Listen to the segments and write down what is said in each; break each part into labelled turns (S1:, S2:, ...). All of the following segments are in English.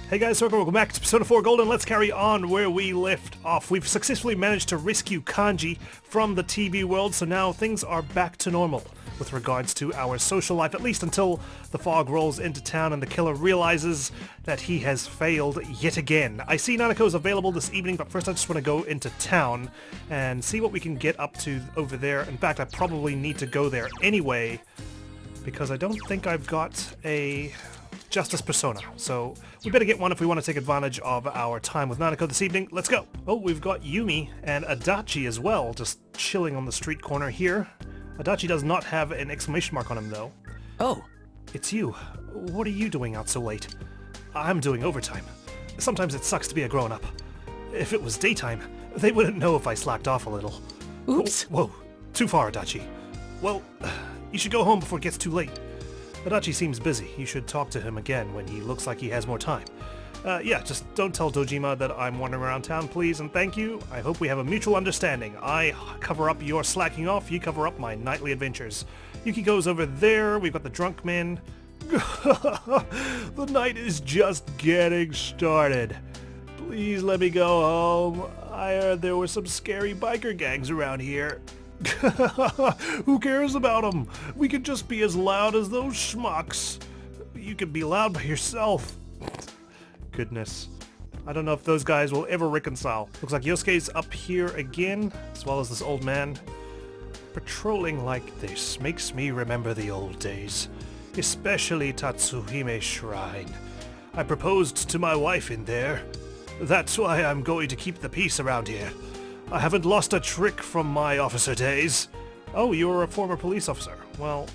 S1: Hey guys, welcome back to Persona 4 Golden. Let's carry on where we left off. We've successfully managed to rescue Kanji from the TV world, so now things are back to normal with regards to our social life, at least until the fog rolls into town and the killer realizes that he has failed yet again. I see Nanako's available this evening, but first I just want to go into town and see what we can get up to over there. In fact, I probably need to go there anyway, because I don't think I've got a Justice Persona, so we better get one if we want to take advantage of our time with Nanako this evening. Let's go! Oh, we've got Yumi and Adachi as well, just chilling on the street corner here. Adachi does not have an exclamation mark on him, though.
S2: Oh.
S1: It's you. What are you doing out so late? I'm doing overtime. Sometimes it sucks to be a grown-up. If it was daytime, they wouldn't know if I slacked off a little.
S2: Oops.
S1: Whoa, too far, Adachi. Well, you should go home before it gets too late. Adachi seems busy. You should talk to him again when he looks like he has more time. Yeah, just don't tell Dojima that I'm wandering around town, please, and thank you. I hope we have a mutual understanding. I cover up your slacking off, you cover up my nightly adventures. Yukiko's over there, we've got the drunk men. The night is just getting started. Please let me go home. I heard there were some scary biker gangs around here. Who cares about them? We could just be as loud as those schmucks. You could be loud by yourself. Goodness. I don't know if those guys will ever reconcile. Looks like Yosuke's up here again, as well as this old man. Patrolling like this makes me remember the old days, especially Tatsuhime's shrine. I proposed to my wife in there. That's why I'm going to keep the peace around here. I haven't lost a trick from my officer days. Oh, you were a former police officer. Well,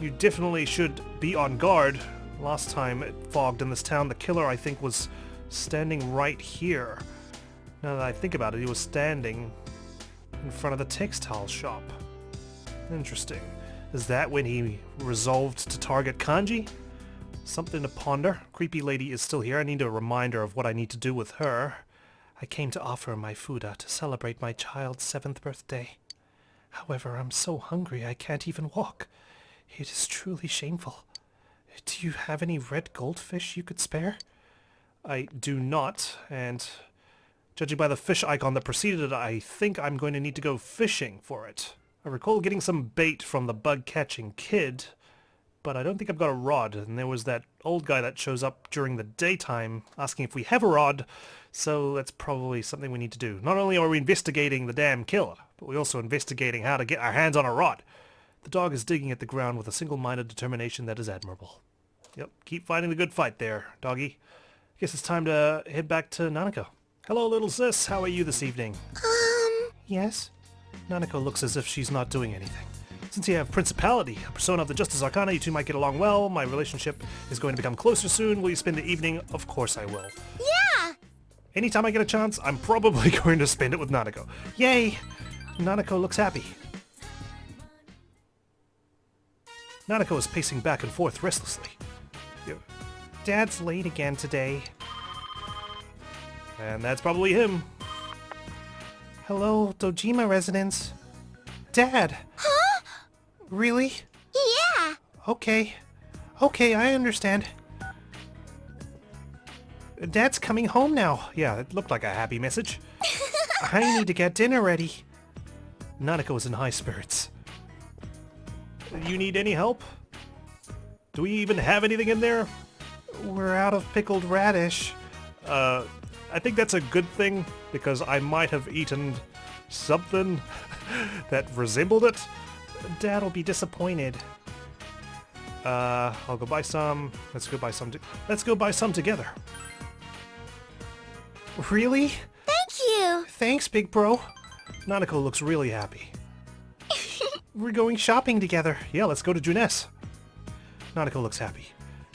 S1: you definitely should be on guard. Last time it fogged in this town, the killer, I think, was standing right here. Now that I think about it, he was standing in front of the textile shop. Interesting. Is that when he resolved to target Kanji? Something to ponder. Creepy lady is still here. I need a reminder of what I need to do with her. I came to offer my fuda to celebrate my child's 7th birthday. However, I'm so hungry I can't even walk. It is truly shameful. Do you have any red goldfish you could spare? I do not, and judging by the fish icon that preceded it, I think I'm going to need to go fishing for it. I recall getting some bait from the bug-catching kid, but I don't think I've got a rod, and there was that old guy that shows up during the daytime asking if we have a rod, so that's probably something we need to do. Not only are we investigating the damn killer, but we're also investigating how to get our hands on a rod. The dog is digging at the ground with a single-minded determination that is admirable. Yep, keep fighting the good fight there, doggy. Guess it's time to head back to Nanako. Hello, little sis. How are you this evening? Yes? Nanako looks as if she's not doing anything. Since you have Principality, a persona of the Justice Arcana, you two might get along well. My relationship is going to become closer soon. Will you spend the evening? Of course I will.
S3: Yeah!
S1: Anytime I get a chance, I'm probably going to spend it with Nanako. Yay! Nanako looks happy. Nanako is pacing back and forth restlessly. Dad's late again today. And that's probably him. Hello, Dojima residents. Dad!
S3: Huh?
S1: Really?
S3: Yeah!
S1: Okay. Okay, I understand. Dad's coming home now. Yeah, it looked like a happy message. I need to get dinner ready. Nanako is in high spirits. You need any help? Do we even have anything in there? We're out of pickled radish. I think that's a good thing, because I might have eaten something that resembled it. Dad'll be disappointed. I'll go buy some. Let's go buy some. Let's go buy some together. Really?
S3: Thank you!
S1: Thanks, big bro. Nanako looks really happy. We're going shopping together. Yeah, let's go to Junes. Nanako looks happy.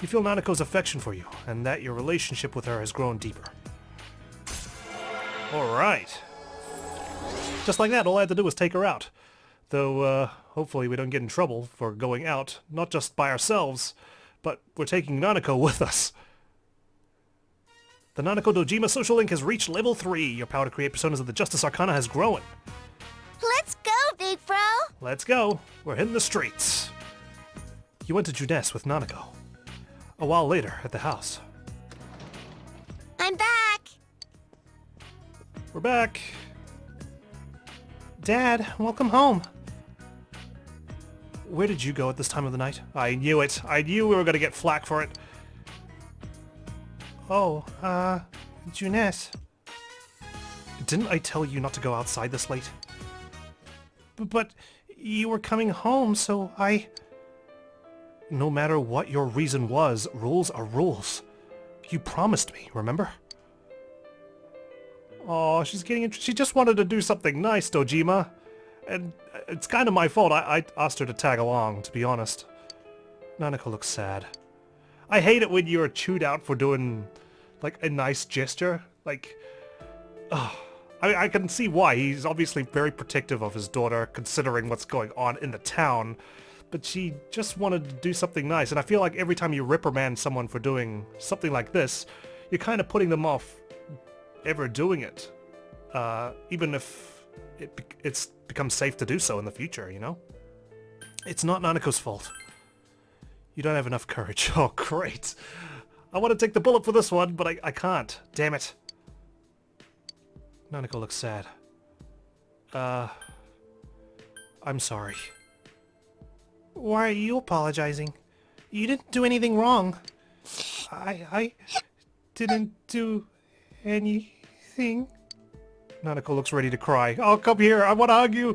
S1: You feel Nanako's affection for you, and that your relationship with her has grown deeper. Alright. Just like that, all I had to do was take her out. Though, hopefully we don't get in trouble for going out, not just by ourselves, but we're taking Nanako with us. The Nanako Dojima social link has reached level 3. Your power to create personas of the Justice Arcana has grown.
S3: Let's go, big bro!
S1: Let's go. We're hitting the streets. You went to Junes with Nanako. A while later, at the house.
S3: I'm back.
S1: We're back.
S2: Dad, welcome home.
S1: Where did you go at this time of the night? I knew it. I knew we were gonna get flack for it.
S2: Oh, June S.
S1: Didn't I tell you not to go outside this late?
S2: But you were coming home, so I...
S1: No matter what your reason was, rules are rules. You promised me, remember? Oh, she's getting... She just wanted to do something nice, Dojima. And it's kind of my fault. I asked her to tag along, to be honest. Nanako looks sad. I hate it when you're chewed out for doing, like, a nice gesture. Like... I can see why. He's obviously very protective of his daughter, considering what's going on in the town. But she just wanted to do something nice, and I feel like every time you reprimand someone for doing something like this, you're kind of putting them off ever doing it. Even if it's become safe to do so in the future, you know? It's not Nanako's fault. You don't have enough courage. Oh, great. I want to take the bullet for this one, but I can't. Damn it. Nanako looks sad. I'm sorry.
S2: Why are you apologizing? You didn't do anything wrong. I didn't do anything.
S1: Nanako looks ready to cry. Oh, come here. I want to hug you.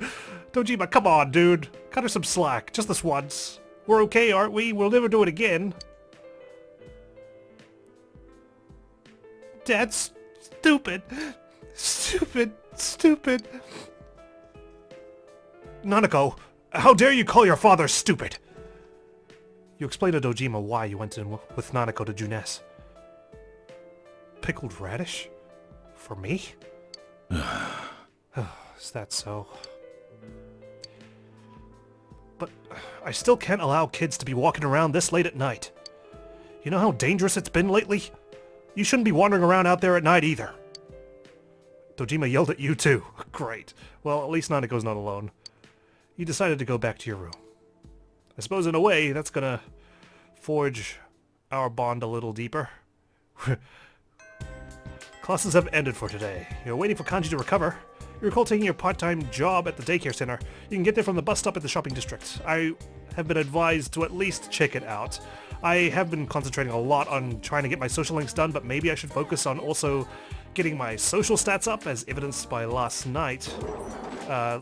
S1: Dojima, come on, dude. Cut her some slack. Just this once. We're okay, aren't we? We'll never do it again.
S2: Dad's stupid. Stupid.
S1: Nanako, how dare you call your father stupid? You explained to Dojima why you went in with Nanako to June S. Pickled radish? For me? Is that so? But I still can't allow kids to be walking around this late at night. You know how dangerous it's been lately? You shouldn't be wandering around out there at night either. Dojima yelled at you too. Great. Well, at least Nanako's not alone. You decided to go back to your room. I suppose in a way, that's gonna forge our bond a little deeper. Classes have ended for today. You're waiting for Kanji to recover. You recall taking your part-time job at the daycare center. You can get there from the bus stop at the shopping district. I have been advised to at least check it out. I have been concentrating a lot on trying to get my social links done, but maybe I should focus on also getting my social stats up, as evidenced by last night.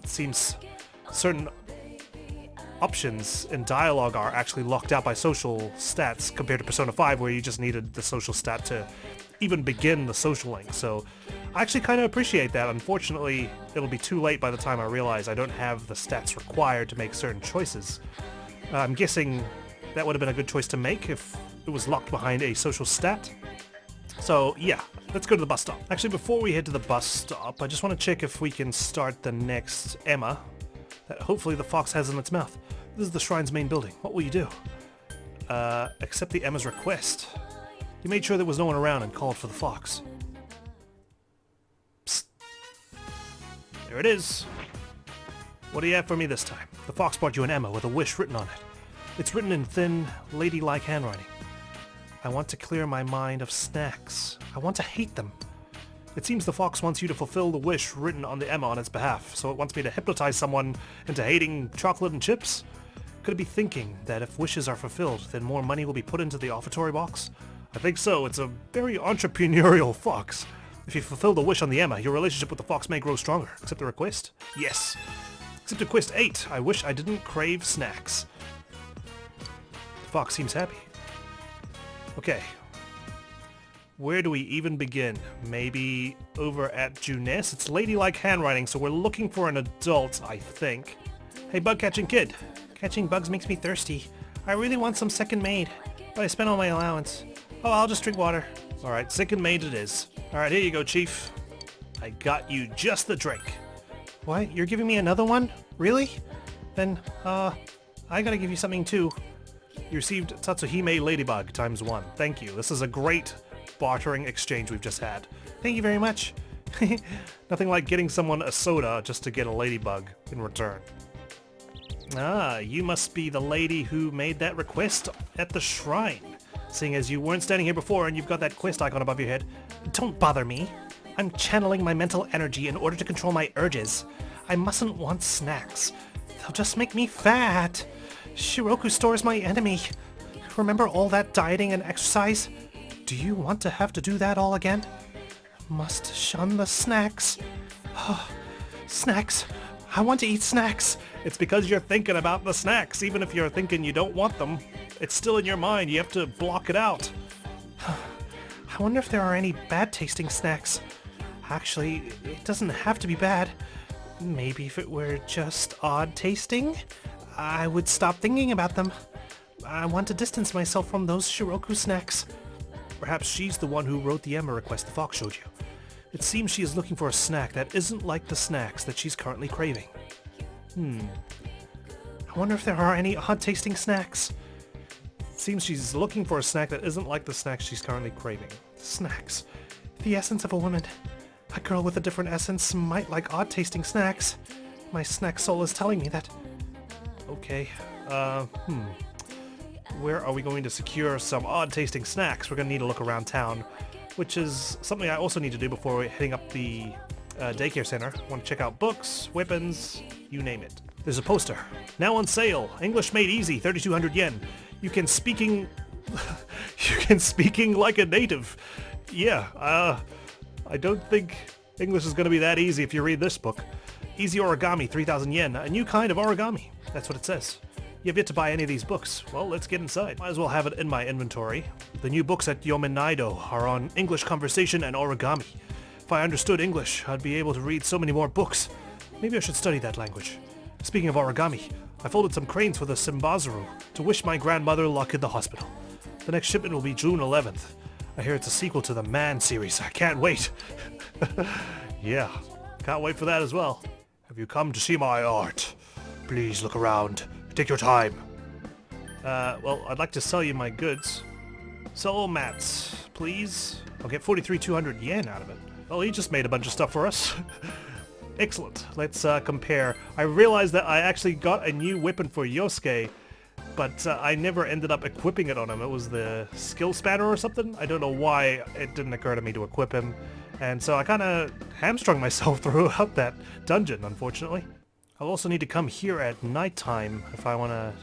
S1: Seems certain options in dialogue are actually locked out by social stats compared to Persona 5, where you just needed the social stat to even begin the social link. So I actually kind of appreciate that. Unfortunately, it'll be too late by the time I realize I don't have the stats required to make certain choices. I'm guessing that would have been a good choice to make if it was locked behind a social stat. So yeah, let's go to the bus stop. Actually, before we head to the bus stop, I just want to check if we can start the next Emma that hopefully the fox has in its mouth. This is the shrine's main building. What will you do? Accept the Emma's request. You made sure there was no one around and called for the fox. Psst. There it is. What do you have for me this time? The fox brought you an Emma with a wish written on it. It's written in thin, ladylike handwriting. I want to clear my mind of snacks. I want to hate them. It seems the fox wants you to fulfill the wish written on the Emma on its behalf, so it wants me to hypnotize someone into hating chocolate and chips? Could it be thinking that if wishes are fulfilled, then more money will be put into the offertory box? I think so. It's a very entrepreneurial fox. If you fulfill the wish on the Emma, your relationship with the fox may grow stronger. Accept the request? Yes. Accept request 8. I wish I didn't crave snacks. The fox seems happy. Okay. Where do we even begin? Maybe over at June S? It's ladylike handwriting, so we're looking for an adult, I think. Hey, bug-catching kid.
S2: Catching bugs makes me thirsty. I really want some second maid, but I spent all my allowance. Oh, I'll just drink water.
S1: Alright, second maid it is. Alright, here you go, Chief. I got you just the drink.
S2: What? You're giving me another one? Really? Then, I gotta give you something too.
S1: You received Tatsuhime Ladybug ×1. Thank you. This is a great bartering exchange we've just had.
S2: Thank you very much.
S1: Nothing like getting someone a soda just to get a ladybug in return. Ah, you must be the lady who made that request at the shrine.
S2: seeing as you weren't standing here before and you've got that quest icon above your head. Don't bother me. I'm channeling my mental energy in order to control my urges. I mustn't want snacks. They'll just make me fat. Shiroku Store is my enemy. Remember all that dieting and exercise? Do you want to have to do that all again? Must shun the snacks. Snacks. I want to eat snacks.
S1: It's because you're thinking about the snacks. Even if you're thinking you don't want them, it's still in your mind. You have to block it out.
S2: I wonder if there are any bad tasting snacks. Actually, it doesn't have to be bad. Maybe if it were just odd tasting, I would stop thinking about them. I want to distance myself from those Shiroku snacks.
S1: Perhaps she's the one who wrote the Emma request the fox showed you. It seems she is looking for a snack that isn't like the snacks that she's currently craving.
S2: I wonder if there are any odd-tasting snacks.
S1: It seems she's looking for a snack that isn't like the snacks she's currently craving.
S2: Snacks. The essence of a woman. A girl with a different essence might like odd-tasting snacks. My snack soul is telling me that.
S1: Okay, where are we going to secure some odd-tasting snacks? We're going to need to look around town, which is something I also need to do before we're heading up the daycare center. I want to check out books, weapons, you name it. There's a poster. Now on sale. English made easy, 3,200 yen. You can speaking like a native. Yeah, I don't think English is going to be that easy if you read this book. Easy origami, 3,000 yen. A new kind of origami. That's what it says. You have yet to buy any of these books. Well, let's get inside. Might as well have it in my inventory. The new books at Yomenaido are on English conversation and origami. If I understood English, I'd be able to read so many more books. Maybe I should study that language. Speaking of origami, I folded some cranes for the Simbazuru to wish my grandmother luck in the hospital. The next shipment will be June 11th. I hear it's a sequel to the Man series. I can't wait. Yeah, can't wait for that as well. Have you come to see my art? Please look around. Take your time. Well, I'd like to sell you my goods. Sell mats, please. I'll get 43,200 yen out of it. Well, he just made a bunch of stuff for us. Excellent. Let's compare. I realized that I actually got a new weapon for Yosuke, but I never ended up equipping it on him. It was the skill spanner or something. I don't know why it didn't occur to me to equip him. And so I kind of hamstrung myself throughout that dungeon, unfortunately. I'll also need to come here at nighttime if I want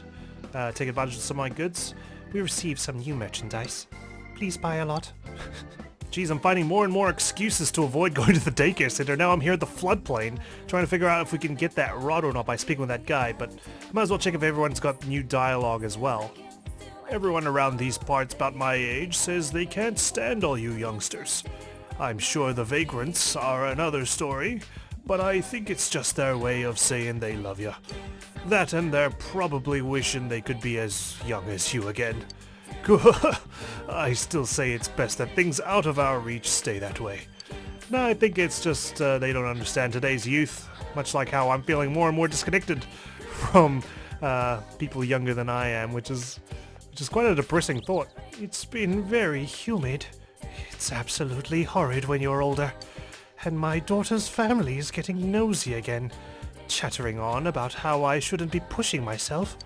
S1: to take advantage of some of my goods.
S2: We received some new merchandise. Please buy a lot.
S1: Geez, I'm finding more and more excuses to avoid going to the daycare center. Now I'm here at the floodplain, trying to figure out if we can get that rod or not by speaking with that guy, but I might as well check if everyone's got new dialogue as well. Everyone around these parts about my age says they can't stand all you youngsters. I'm sure the vagrants are another story, but I think it's just their way of saying they love you. That and they're probably wishing they could be as young as you again. I still say it's best that things out of our reach stay that way. No, I think it's just they don't understand today's youth, much like how I'm feeling more and more disconnected from people younger than I am, which is quite a depressing thought. It's been very humid. It's absolutely horrid when you're older. And my daughter's family is getting nosy again, chattering on about how I shouldn't be pushing myself.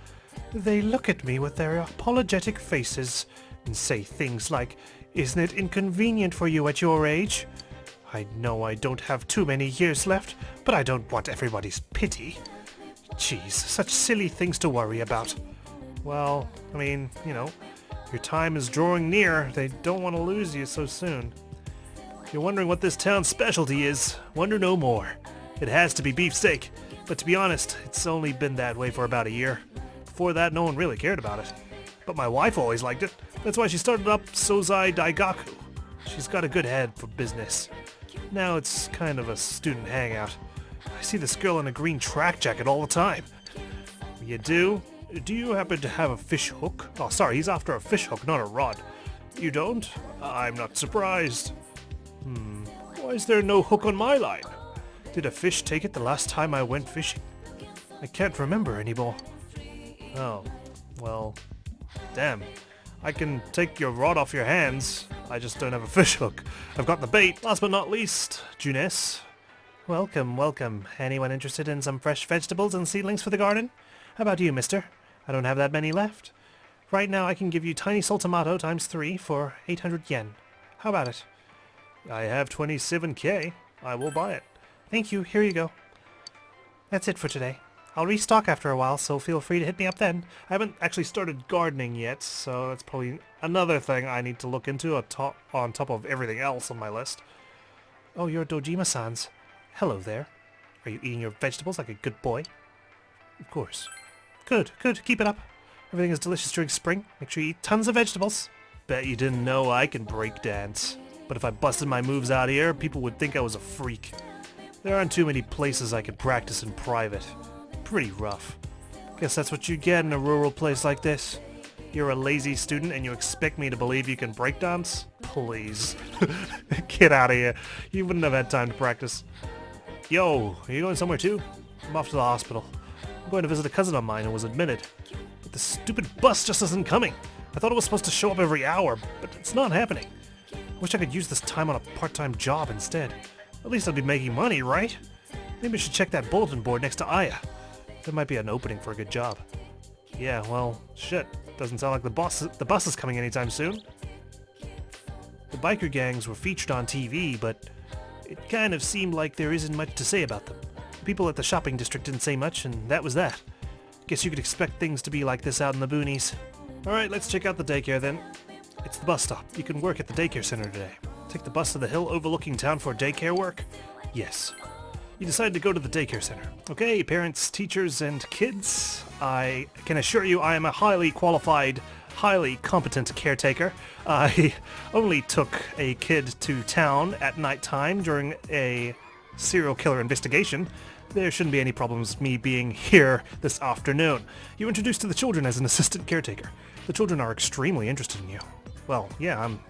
S1: They look at me with their apologetic faces and say things like, "Isn't it inconvenient for you at your age?" I know I don't have too many years left, but I don't want everybody's pity. Geez, such silly things to worry about. Well, I mean, you know, your time is drawing near. They don't want to lose you so soon. If you're wondering what this town's specialty is, wonder no more. It has to be beefsteak, but to be honest, it's only been that way for about a year. Before that, no one really cared about it. But my wife always liked it. That's why she started up Sozai Daigaku. She's got a good head for business. Now it's kind of a student hangout. I see this girl in a green track jacket all the time. You do? Do you happen to have a fish hook? Oh, sorry, he's after a fish hook, not a rod. You don't? I'm not surprised. Why is there no hook on my line? Did a fish take it the last time I went fishing? I can't remember anymore. Oh, well, damn. I can take your rod off your hands. I just don't have a fish hook. I've got the bait. Last but not least, June S.
S2: Welcome, welcome. Anyone interested in some fresh vegetables and seedlings for the garden? How about you, mister? I don't have that many left. Right now I can give you tiny soul tomato times 3 for 800 yen. How about it?
S1: I have 27k. I will buy it.
S2: Thank you, here you go. That's it for today. I'll restock after a while, so feel free to hit me up then.
S1: I haven't actually started gardening yet, so that's probably another thing I need to look into on top of everything else on my list.
S2: Oh, you're Dojima-sans. Hello there. Are you eating your vegetables like a good boy?
S1: Of course.
S2: Good, good, keep it up. Everything is delicious during spring. Make sure you eat tons of vegetables.
S1: Bet you didn't know I can break dance. But if I busted my moves out here, people would think I was a freak. There aren't too many places I could practice in private. Pretty rough.
S2: Guess that's what you get in a rural place like this.
S1: You're a lazy student and you expect me to believe you can breakdance? Please. Get out of here. You wouldn't have had time to practice. Yo, are you going somewhere too? I'm off to the hospital. I'm going to visit a cousin of mine who was admitted. But the stupid bus just isn't coming. I thought it was supposed to show up every hour, but it's not happening.
S2: Wish I could use this time on a part-time job instead.
S1: At least I'd be making money, right?
S2: Maybe I should check that bulletin board next to Aya. There might be an opening for a good job.
S1: Yeah, well, shit. Doesn't sound like the bus is coming anytime soon. The biker gangs were featured on TV, but it kind of seemed like there isn't much to say about them. The people at the shopping district didn't say much, and that was that. Guess you could expect things to be like this out in the boonies. Alright, let's check out the daycare then. It's the bus stop. You can work at the daycare center today. Take the bus to the hill overlooking town for daycare work? Yes. You decided to go to the daycare center. Okay, parents, teachers, and kids, I can assure you I am a highly qualified, highly competent caretaker. I only took a kid to town at night time during a serial killer investigation. There shouldn't be any problems me being here this afternoon. You introduced to the children as an assistant caretaker. The children are extremely interested in you. Well, yeah, I'm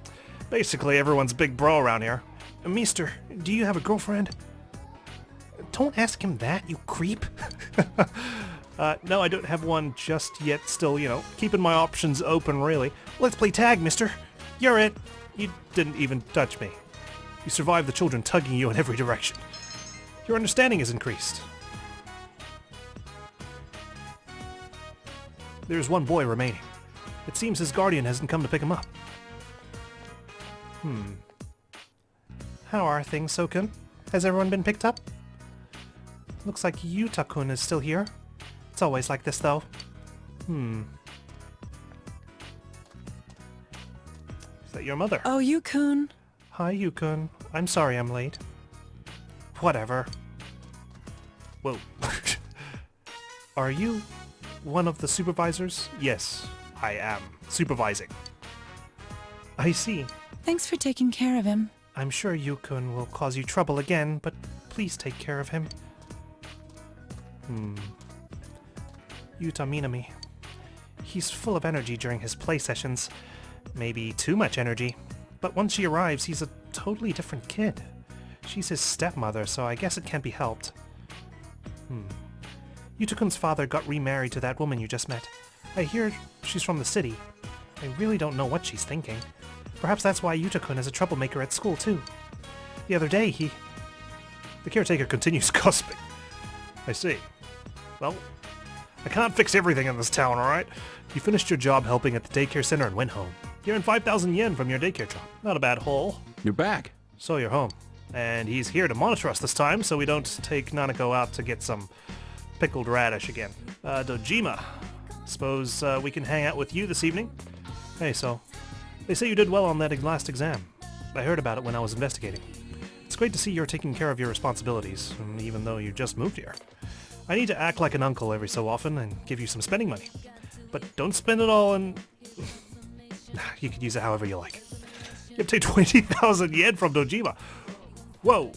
S1: basically everyone's big bro around here.
S2: Meester, do you have a girlfriend? Don't ask him that, you creep.
S1: No, I don't have one just yet. Still, keeping my options open, really.
S2: Let's play tag, mister. You're it.
S1: You didn't even touch me. You survived the children tugging you in every direction. Your understanding is increased. There's one boy remaining. It seems his guardian hasn't come to pick him up.
S2: How are things, Sokun? Has everyone been picked up? Looks like Yuta-kun is still here. It's always like this, though.
S1: Is that your mother?
S4: Oh, Yukun.
S2: Hi, Yukun. I'm sorry I'm late. Whatever.
S1: Whoa.
S2: Are you one of the supervisors?
S1: Yes, I am supervising.
S2: I see.
S4: Thanks for taking care of him.
S2: I'm sure Yukun will cause you trouble again, but please take care of him. Yuta Minami. He's full of energy during his play sessions. Maybe too much energy. But once she arrives, he's a totally different kid. She's his stepmother, so I guess it can't be helped. Yuta-kun's father got remarried to that woman you just met. I hear she's from the city. I really don't know what she's thinking. Perhaps that's why Yuta-kun is a troublemaker at school, too. The other day,
S1: The caretaker continues gossiping. I see. Well, I can't fix everything in this town, alright? You finished your job helping at the daycare center and went home. You earned 5,000 yen from your daycare job. Not a bad haul.
S5: You're back.
S1: So you're home. And he's here to monitor us this time, so we don't take Nanako out to get some pickled radish again. Dojima, suppose we can hang out with you this evening? Hey, so, they say you did well on that last exam. I heard about it when I was investigating. It's great to see you're taking care of your responsibilities, even though you just moved here. I need to act like an uncle every so often and give you some spending money. But don't spend it all in... You can use it however you like. You have to take 20,000 yen from Dojima. Whoa.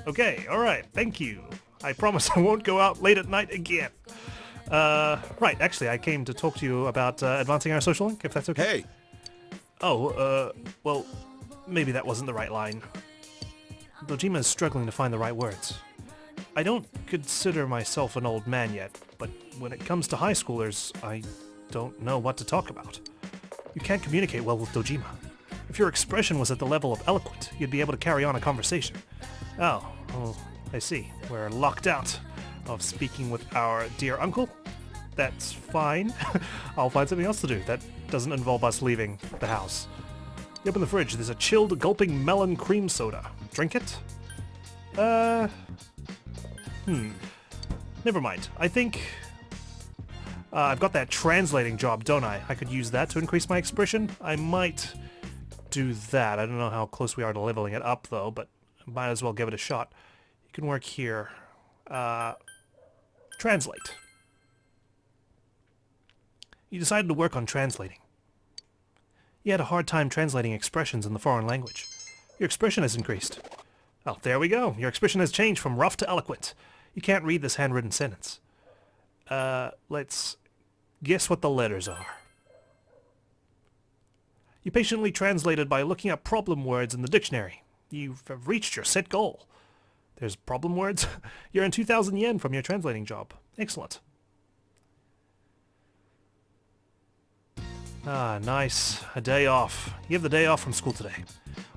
S1: Okay, alright, thank you. I promise I won't go out late at night again. Right, actually, I came to talk to you about advancing our social link, if that's okay.
S5: Hey!
S1: Oh, well, maybe that wasn't the right line. Dojima is struggling to find the right words. I don't consider myself an old man yet, but when it comes to high schoolers, I don't know what to talk about. You can't communicate well with Dojima. If your expression was at the level of eloquent, you'd be able to carry on a conversation. Oh, I see. We're locked out of speaking with our dear uncle. That's fine. I'll find something else to do that doesn't involve us leaving the house. You open the fridge, there's a chilled gulping melon cream soda. Drink it? Never mind. I think... I've got that translating job, don't I? I could use that to increase my expression. I might do that. I don't know how close we are to leveling it up, though, but might as well give it a shot. You can work here. Translate. You decided to work on translating. You had a hard time translating expressions in the foreign language. Your expression has increased. Oh, there we go. Your expression has changed from rough to eloquent. You can't read this handwritten sentence. Let's guess what the letters are. You patiently translated by looking up problem words in the dictionary. You have reached your set goal. There's problem words? You're in 2,000 yen from your translating job. Excellent. Ah, nice. A day off. You have the day off from school today.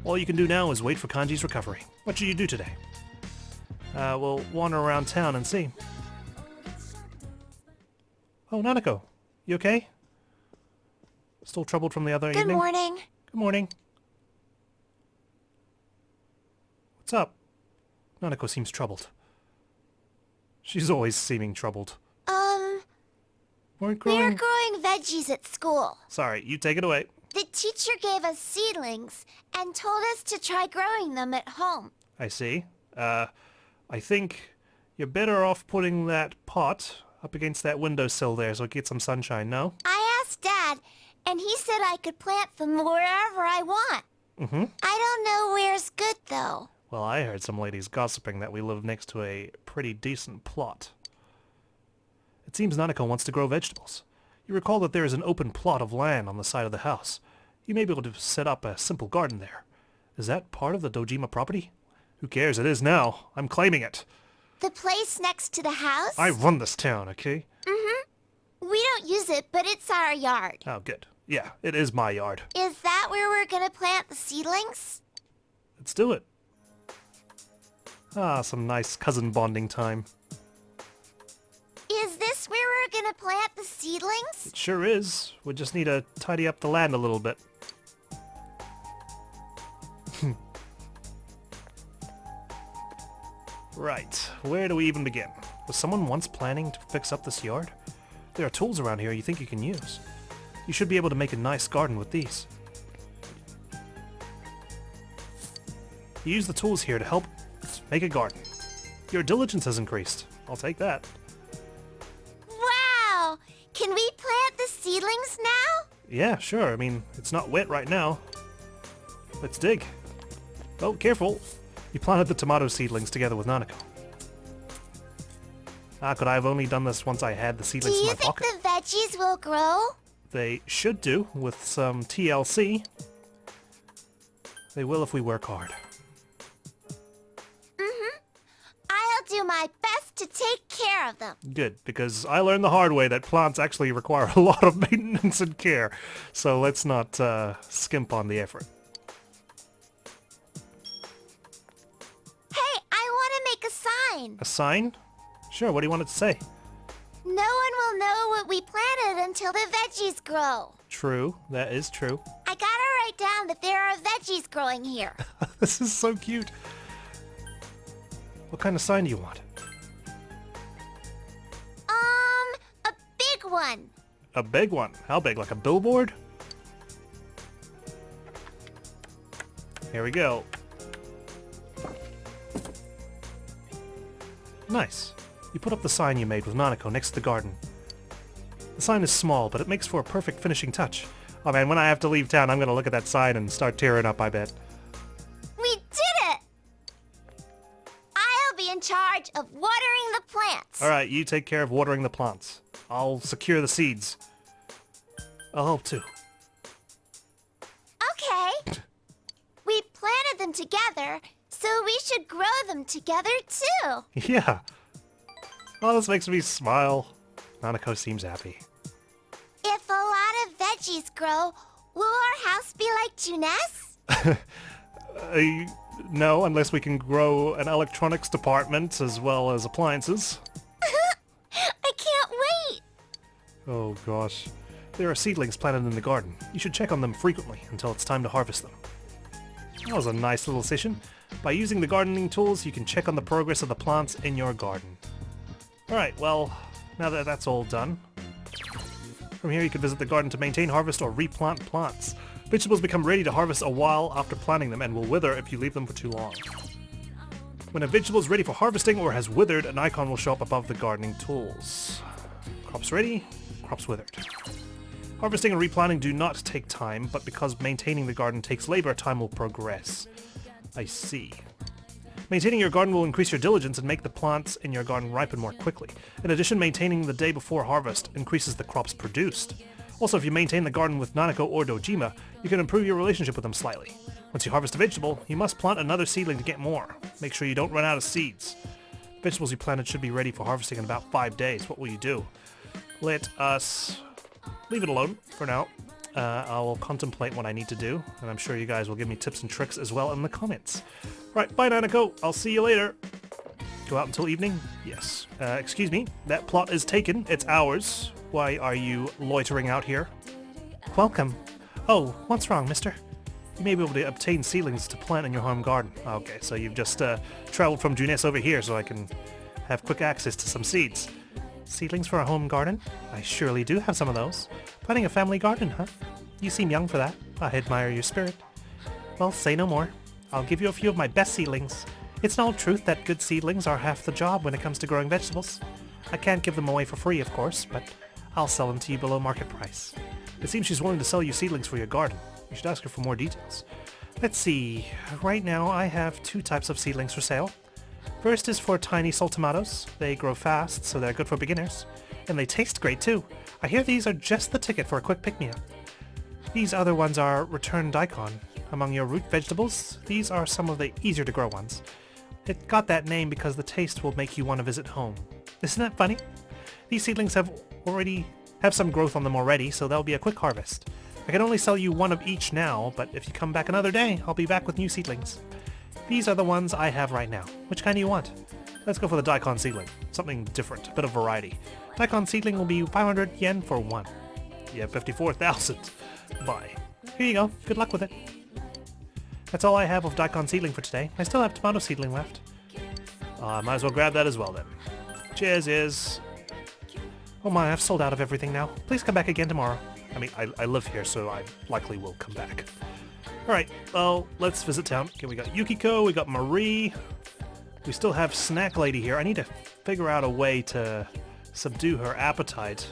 S1: All you can do now is wait for Kanji's recovery. What should you do today? We'll wander around town and see. Oh, Nanako. You okay? Still troubled from the other evening?
S3: Good morning.
S1: Good morning. What's up? Nanako seems troubled. She's always seeming troubled. We're
S3: We're growing veggies at school.
S1: Sorry, you take it away.
S3: The teacher gave us seedlings and told us to try growing them at home.
S1: I see. I think you're better off putting that pot up against that windowsill there so it gets some sunshine, no?
S3: I asked Dad, and he said I could plant them wherever I want.
S1: Mm-hmm.
S3: I don't know where's good, though.
S1: Well, I heard some ladies gossiping that we live next to a pretty decent plot. It seems Nanako wants to grow vegetables. You recall that there is an open plot of land on the side of the house. You may be able to set up a simple garden there. Is that part of the Dojima property? Who cares? It is now. I'm claiming it.
S3: The place next to the house?
S1: I run this town, okay?
S3: Mm-hmm. We don't use it, but it's our yard.
S1: Oh, good. Yeah, it is my yard.
S3: Is that where we're gonna plant the seedlings?
S1: Let's do it. Ah, some nice cousin bonding time.
S3: Is this where we're gonna plant the seedlings?
S1: It sure is. We just need to tidy up the land a little bit. Right, where do we even begin? Was someone once planning to fix up this yard? There are tools around here you think you can use. You should be able to make a nice garden with these. You use the tools here to help make a garden. Your diligence has increased. I'll take that.
S3: Wow! Can we plant the seedlings now?
S1: Yeah, sure. I mean, it's not wet right now. Let's dig. Oh, careful. You planted the tomato seedlings together with Nanako. Ah, could I have only done this once I had the
S3: Do
S1: seedlings in
S3: you
S1: my
S3: think
S1: pocket?
S3: the veggies will grow?
S1: They should do, with some TLC. They will if we work hard.
S3: I'll do my best to take care of them.
S1: Good, because I learned the hard way that plants actually require a lot of maintenance and care. So let's not skimp on the effort.
S3: Hey, I want to make a sign.
S1: A sign? Sure, what do you want it to say?
S3: No one will know what we planted until the veggies grow.
S1: True, that is true.
S3: I gotta write down that there are veggies growing here.
S1: This is so cute. What kind of sign do you want?
S3: A big one.
S1: A big one. How big? Like a billboard? Here we go. Nice. You put up the sign you made with Nanako next to the garden. The sign is small, but it makes for a perfect finishing touch. Oh man, when I have to leave town, I'm gonna look at that sign and start tearing up, I bet.
S3: We did it! I'll be in charge of watering the plants.
S1: Alright, you take care of watering the plants. I'll secure the seeds. I'll help too.
S3: Okay. We planted them together, so we should grow them together too.
S1: Yeah. Oh, this makes me smile. Nanako seems happy.
S3: If a lot of veggies grow, will our house be like Junes?
S1: No, unless we can grow an electronics department as well as appliances.
S3: I can't wait.
S2: Oh gosh. There are seedlings planted in the garden. You should check on them frequently until it's time to harvest them. That was a nice little session. By using the gardening tools, you can check on the progress of the plants in your garden. Alright, well, now that that's all done, from here you can visit the garden to maintain, harvest, or replant plants. Vegetables become ready to harvest a while after planting them and will wither if you leave them for too long. When a vegetable is ready for harvesting or has withered, an icon will show up above the gardening tools. Crops ready, crops withered. Harvesting and replanting do not take time, but because maintaining the garden takes labor, time will progress. I see. Maintaining your garden will increase your diligence and make the plants in your garden ripen more quickly. In addition, maintaining the day before harvest increases the crops produced. Also, if you maintain the garden with Nanako or Dojima, you can improve your relationship with them slightly. Once you harvest a vegetable, you must plant another seedling to get more. Make sure you don't run out of seeds. Vegetables you planted should be ready for harvesting in about 5 days. What will you do? Let us leave it alone for now. I will contemplate what I need to do, and I'm sure you guys will give me tips and tricks as well in the comments. Right, bye Nanako, I'll see you later. Go out until evening? Yes. Excuse me, that plot is taken. It's ours. Why are you loitering out here? Welcome. Oh, what's wrong, mister? You may be able to obtain seedlings to plant in your home garden. Okay, so you've just traveled from Junes over here so I can have quick access to some seeds. Seedlings for a home garden? I surely do have some of those. Planting a family garden, huh? You seem young for that. I admire your spirit. Well, say no more. I'll give you a few of my best seedlings. It's an old truth that good seedlings are half the job when it comes to growing vegetables. I can't give them away for free, of course, but I'll sell them to you below market price. It seems she's willing to sell you seedlings for your garden. You should ask her for more details. Let's see. Right now, I have 2 types of seedlings for sale. First is for tiny soul tomatoes. They grow fast, so they're good for beginners. And they taste great too. I hear these are just the ticket for a quick pick-me-up. These other ones are return daikon. Among your root vegetables, these are some of the easier to grow ones. It got that name because the taste will make you want to visit home. Isn't that funny? These seedlings have some growth on them already, so that'll be a quick harvest. I can only sell you 1 of each now, but if you come back another day, I'll be back with new seedlings. These are the ones I have right now. Which kind do you want? Let's go for the daikon seedling. Something different, a bit of variety. Daikon seedling will be 500 yen for 1. Yeah, 54,000. Bye. Here you go. Good luck with it. That's all I have of daikon seedling for today. I still have tomato seedling left. I might as well grab that as well then. Cheers. Oh my, I've sold out of everything now. Please come back again tomorrow. I mean, I live here, so I likely will come back. Alright, well, let's visit town. Okay, we got Yukiko, we got Marie. We still have Snack Lady here. I need to figure out a way to subdue her appetite.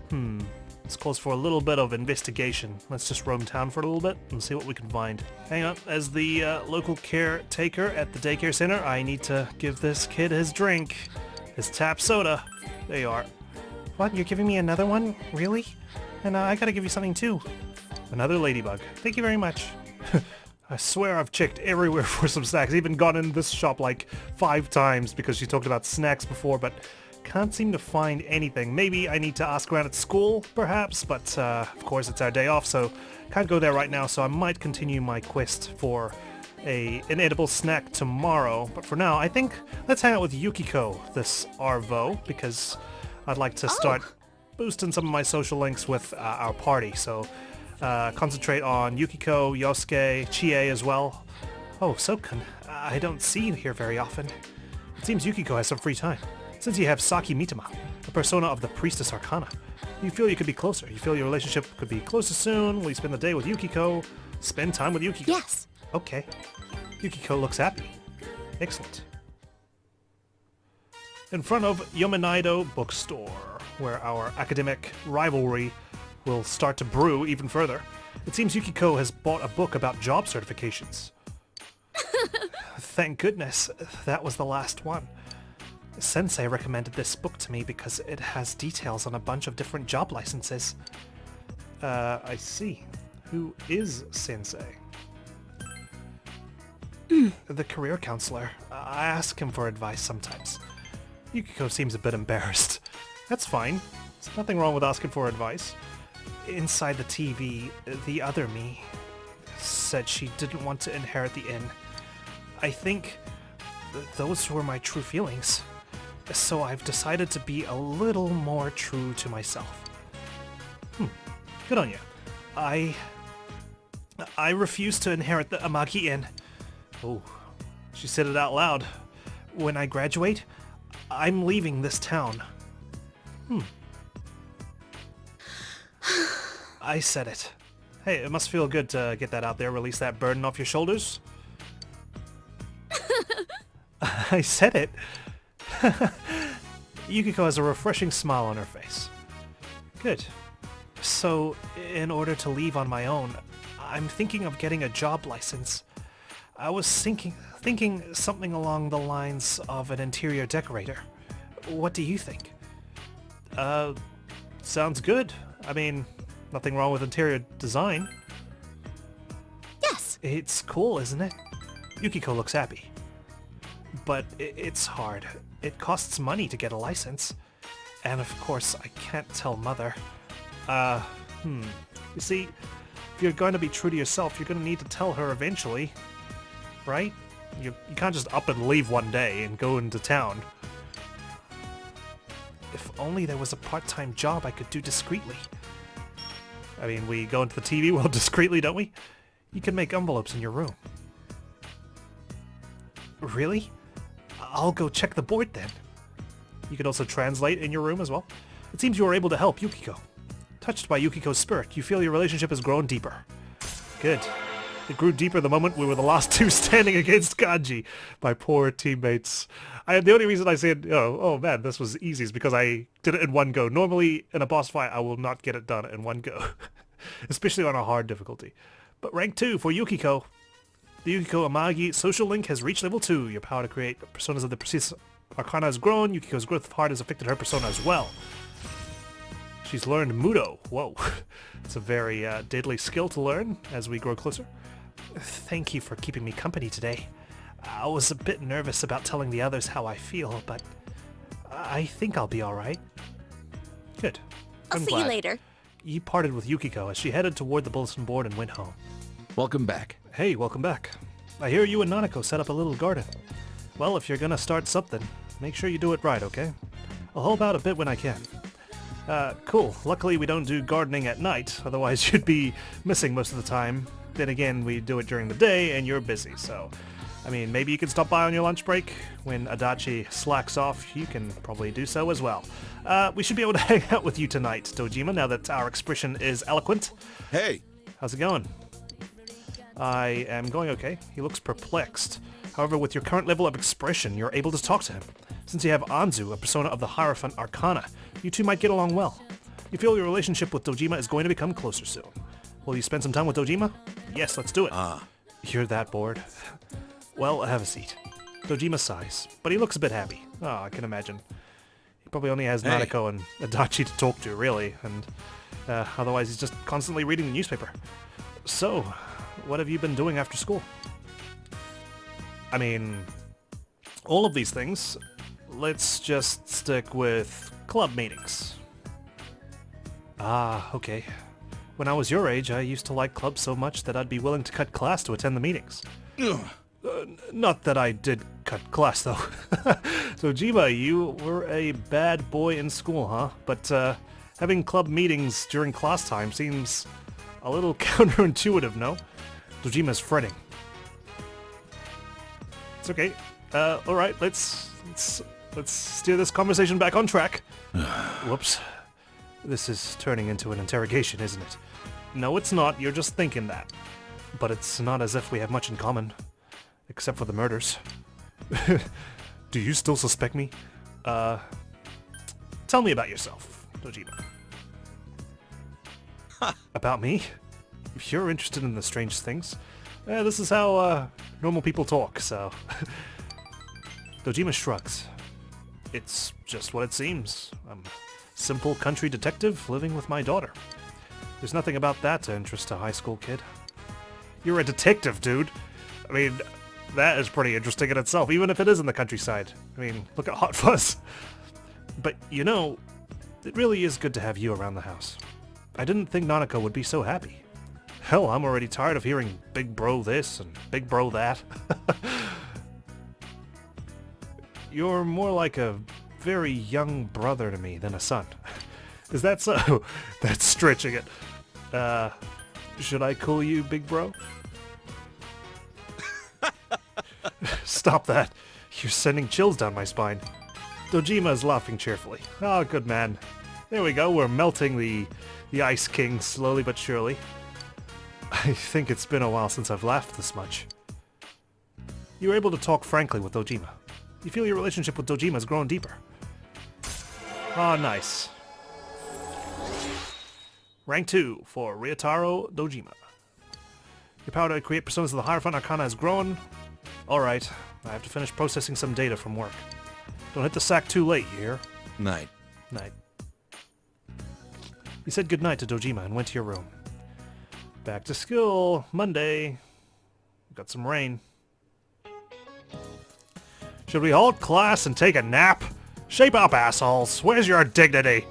S2: This calls for a little bit of investigation. Let's just roam town for a little bit and see what we can find. Hang on, as the local caretaker at the daycare center, I need to give this kid his drink. His tap soda. There you are. What, you're giving me another one? Really? And I gotta give you something too. Another ladybug. Thank you very much. I swear I've checked everywhere for some snacks. Even gone in this shop like 5 times because she talked about snacks before, but can't seem to find anything. Maybe I need to ask around at school, perhaps, but of course it's our day off, so can't go there right now, so I might continue my quest for an edible snack tomorrow. But for now, I think let's hang out with Yukiko, this Arvo, because I'd like to start boosting some of my social links with our party, so concentrate on Yukiko, Yosuke, Chie as well. Oh, Sokun, I don't see you here very often. It seems Yukiko has some free time. Since you have Saki Mitama, a persona of the Priestess Arcana, you feel you could be closer. You feel your relationship could be closer soon. Will you spend the day with Yukiko? Spend time with Yukiko?
S3: Yes.
S2: Okay. Yukiko looks happy. Excellent. In front of Yominaido Bookstore, where our academic rivalry will start to brew even further. It seems Yukiko has bought a book about job certifications. Thank goodness, that was the last one. Sensei recommended this book to me because it has details on a bunch of different job licenses. I see. Who is Sensei? The career counselor. I ask him for advice sometimes. Yukiko seems a bit embarrassed. That's fine. There's nothing wrong with asking for advice. Inside the TV, the other me said she didn't want to inherit the inn. I think those were my true feelings. So I've decided to be a little more true to myself. Good on you. I refuse to inherit the Amagi Inn. Oh, she said it out loud. When I graduate, I'm leaving this town. I said it. Hey, it must feel good to get that out there, release that burden off your shoulders. I said it. Yukiko has a refreshing smile on her face. Good. So, in order to leave on my own, I'm thinking of getting a job license. I was thinking something along the lines of an interior decorator. What do you think? Sounds good. I mean, nothing wrong with interior design.
S3: Yes.
S2: It's cool, isn't it? Yukiko looks happy. But it's hard. It costs money to get a license. And of course, I can't tell Mother. You see, if you're going to be true to yourself, you're going to need to tell her eventually. Right? You can't just up and leave one day and go into town. If only there was a part-time job I could do discreetly. I mean, we go into the TV world discreetly, don't we? You can make envelopes in your room. Really? I'll go check the board then. You can also translate in your room as well. It seems you were able to help Yukiko. Touched by Yukiko's spirit, you feel your relationship has grown deeper. Good. It grew deeper the moment we were the last two standing against Kanji. My poor teammates. The only reason I said, oh man, this was easy is because I did it in one go. Normally, in a boss fight, I will not get it done in one go. Especially on a hard difficulty. But rank 2 for Yukiko. The Yukiko Amagi social link has reached level 2. Your power to create personas of the precise arcana has grown. Yukiko's growth of heart has affected her persona as well. She's learned Mudo. Whoa. It's a very deadly skill to learn as we grow closer. Thank you for keeping me company today. I was a bit nervous about telling the others how I feel, but I think I'll be alright. Good.
S3: I'll see you later.
S2: You parted with Yukiko as she headed toward the bulletin board and went home.
S5: Welcome back.
S2: Hey, welcome back. I hear you and Nanako set up a little garden. Well, if you're gonna start something, make sure you do it right, okay? I'll help out a bit when I can. Cool. Luckily we don't do gardening at night, otherwise you'd be missing most of the time. Then again, we do it during the day and you're busy, so... I mean, maybe you can stop by on your lunch break. When Adachi slacks off, you can probably do so as well. We should be able to hang out with you tonight, Dojima, now that our expression is eloquent.
S5: Hey!
S2: How's it going? I am going okay. He looks perplexed. However, with your current level of expression, you're able to talk to him. Since you have Anzu, a persona of the Hierophant Arcana, you two might get along well. You feel your relationship with Dojima is going to become closer soon. Will you spend some time with Dojima? Yes, let's do it. You're that bored? Well, have a seat. Dojima sighs, but he looks a bit happy. Oh, I can imagine. He probably only has Nanako and Adachi to talk to, really, and otherwise he's just constantly reading the newspaper. So, what have you been doing after school? I mean, all of these things. Let's just stick with club meetings. Ah, okay. When I was your age, I used to like clubs so much that I'd be willing to cut class to attend the meetings. Not that I did cut class, though. So, Dojima, you were a bad boy in school, huh? But having club meetings during class time seems a little counterintuitive, no? Dojima's fretting. It's okay. All right. Let's steer this conversation back on track. Whoops. This is turning into an interrogation, isn't it? No, it's not. You're just thinking that. But it's not as if we have much in common. Except for the murders. Do you still suspect me? Tell me about yourself, Dojima. About me? If you're interested in the strange things, this is how normal people talk, so... Dojima shrugs. It's just what it seems. I'm a simple country detective living with my daughter. There's nothing about that to interest a high school kid. You're a detective, dude. I mean, that is pretty interesting in itself, even if it is in the countryside. I mean, look at Hot Fuzz. But, you know, it really is good to have you around the house. I didn't think Nanako would be so happy. Hell, I'm already tired of hearing big bro this and big bro that. You're more like a very young brother to me than a son. Is that so? That's stretching it.
S1: Should I call you big bro? Stop that. You're sending chills down my spine. Dojima is laughing cheerfully. Oh, good man. There we go, we're melting the Ice King slowly but surely. I think it's been a while since I've laughed this much. You were able to talk frankly with Dojima. You feel your relationship with Dojima has grown deeper. Oh, nice. Rank 2 for Ryotaro Dojima. Your power to create personas of the Hierophant Arcana has grown. Alright, I have to finish processing some data from work. Don't hit the sack too late, you hear?
S5: Night.
S1: Night. You said goodnight to Dojima and went to your room. Back to school, Monday. Got some rain. Should we halt class and take a nap? Shape up, assholes. Where's your dignity?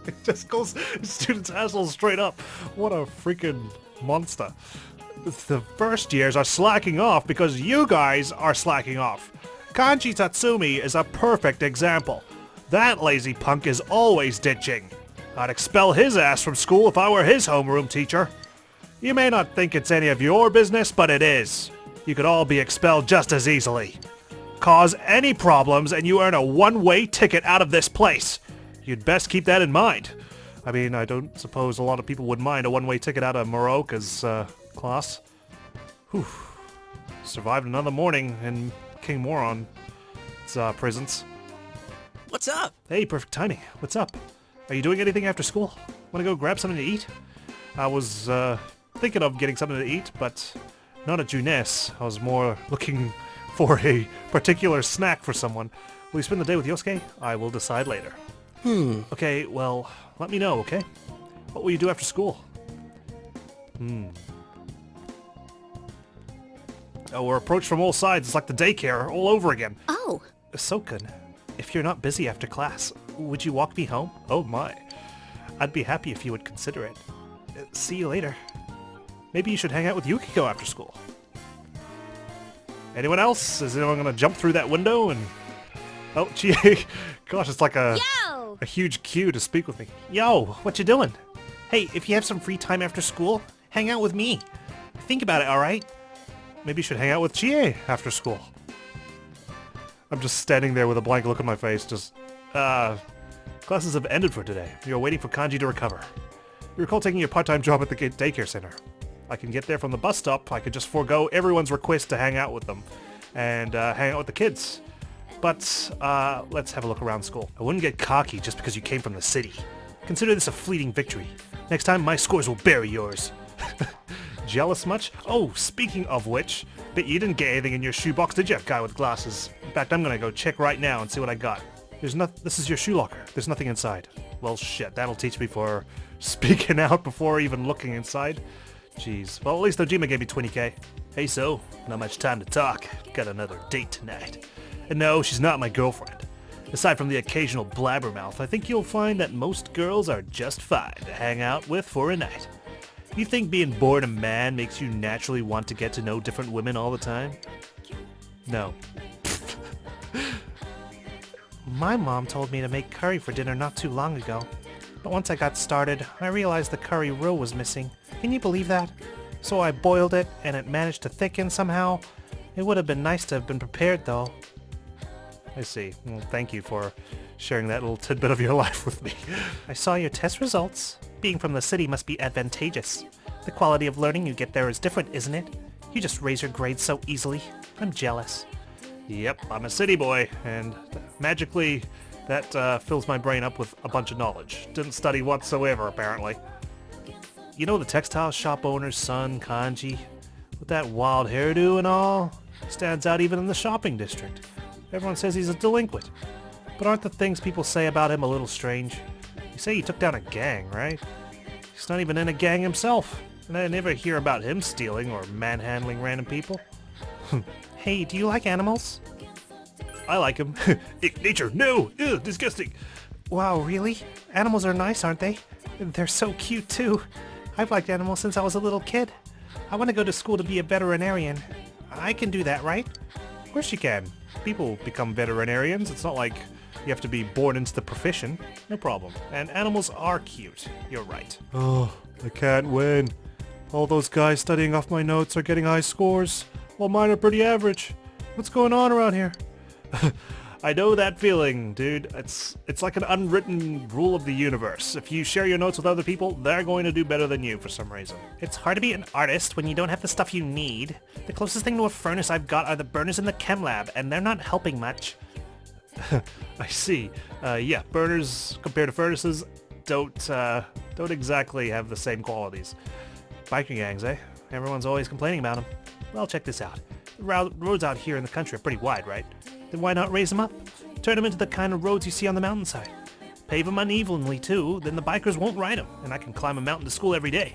S1: It just calls students assholes straight up. What a freaking monster. The first years are slacking off because you guys are slacking off. Kanji Tatsumi is a perfect example. That lazy punk is always ditching. I'd expel his ass from school if I were his homeroom teacher. You may not think it's any of your business, but it is. You could all be expelled just as easily. Cause any problems and you earn a one-way ticket out of this place. You'd best keep that in mind. I mean, I don't suppose a lot of people would mind a one-way ticket out of Moroka's class. Whew. Survived another morning in King Moron's prisons.
S5: What's up?
S1: Hey, perfect timing. What's up? Are you doing anything after school? Want to go grab something to eat? I was thinking of getting something to eat, but not at Junes. I was more looking for a particular snack for someone. Will you spend the day with Yosuke? I will decide later. Okay, well, let me know, okay? What will you do after school? Oh, we're approached from all sides. It's like the daycare all over again.
S3: Oh.
S1: Soken, if you're not busy after class, would you walk me home? Oh my. I'd be happy if you would consider it. See you later. Maybe you should hang out with Yukiko after school. Anyone else? Is anyone gonna jump through that window and... Oh, gee, gosh, it's like a huge queue to speak with me.
S2: Yo, what you doing? Hey, if you have some free time after school, hang out with me. Think about it, alright?
S1: Maybe you should hang out with Chie after school. I'm just standing there with a blank look on my face, just... Classes have ended for today. You're waiting for Kanji to recover. You recall taking your part-time job at the daycare center. I can get there from the bus stop. I could just forego everyone's request to hang out with them and hang out with the kids. But let's have a look around school. I wouldn't get cocky just because you came from the city. Consider this a fleeting victory. Next time, my scores will bury yours. Jealous much? Oh, speaking of which, bet you didn't get anything in your shoebox, did you, guy with glasses? In fact, I'm gonna go check right now and see what I got. This is your shoe locker. There's nothing inside. Well, shit, that'll teach me for speaking out before even looking inside. Jeez. Well, at least Dojima gave me 20k. Hey, so, not much time to talk. Got another date tonight. And no, she's not my girlfriend. Aside from the occasional blabbermouth, I think you'll find that most girls are just fine to hang out with for a night. You think being born a man makes you naturally want to get to know different women all the time? No.
S2: My mom told me to make curry for dinner not too long ago. But once I got started, I realized the curry roux was missing. Can you believe that? So I boiled it, and it managed to thicken somehow. It would have been nice to have been prepared, though.
S1: I see. Well, thank you for sharing that little tidbit of your life with me.
S2: I saw your test results. Being from the city must be advantageous. The quality of learning you get there is different, isn't it? You just raise your grades so easily. I'm jealous.
S1: Yep, I'm a city boy, and magically that fills my brain up with a bunch of knowledge. Didn't study whatsoever, apparently. You know the textile shop owner's son, Kanji? With that wild hairdo and all? Stands out even in the shopping district. Everyone says he's a delinquent. But aren't the things people say about him a little strange? You say he took down a gang, right? He's not even in a gang himself. And I never hear about him stealing or manhandling random people.
S2: Hey, do you like animals?
S1: I like him. Nature, no! Ew, disgusting!
S2: Wow, really? Animals are nice, aren't they? They're so cute, too. I've liked animals since I was a little kid. I want to go to school to be a veterinarian. I can do that, right?
S1: Of course you can. People become veterinarians. It's not like you have to be born into the profession. No problem. And animals are cute. You're right.
S5: Oh,
S1: I can't win. All those guys studying off my notes are getting high scores, while mine are pretty average. What's going on around here? I know that feeling, dude. It's like an unwritten rule of the universe. If you share your notes with other people, they're going to do better than you for some reason.
S2: It's hard to be an artist when you don't have the stuff you need. The closest thing to a furnace I've got are the burners in the chem lab, and they're not helping much.
S1: I see. Yeah, burners compared to furnaces don't exactly have the same qualities.
S2: Biker gangs, eh? Everyone's always complaining about them. Well, check this out. The roads out here in the country are pretty wide, right? Then why not raise them up? Turn them into the kind of roads you see on the mountainside. Pave them unevenly, too, then the bikers won't ride them, and I can climb a mountain to school every day.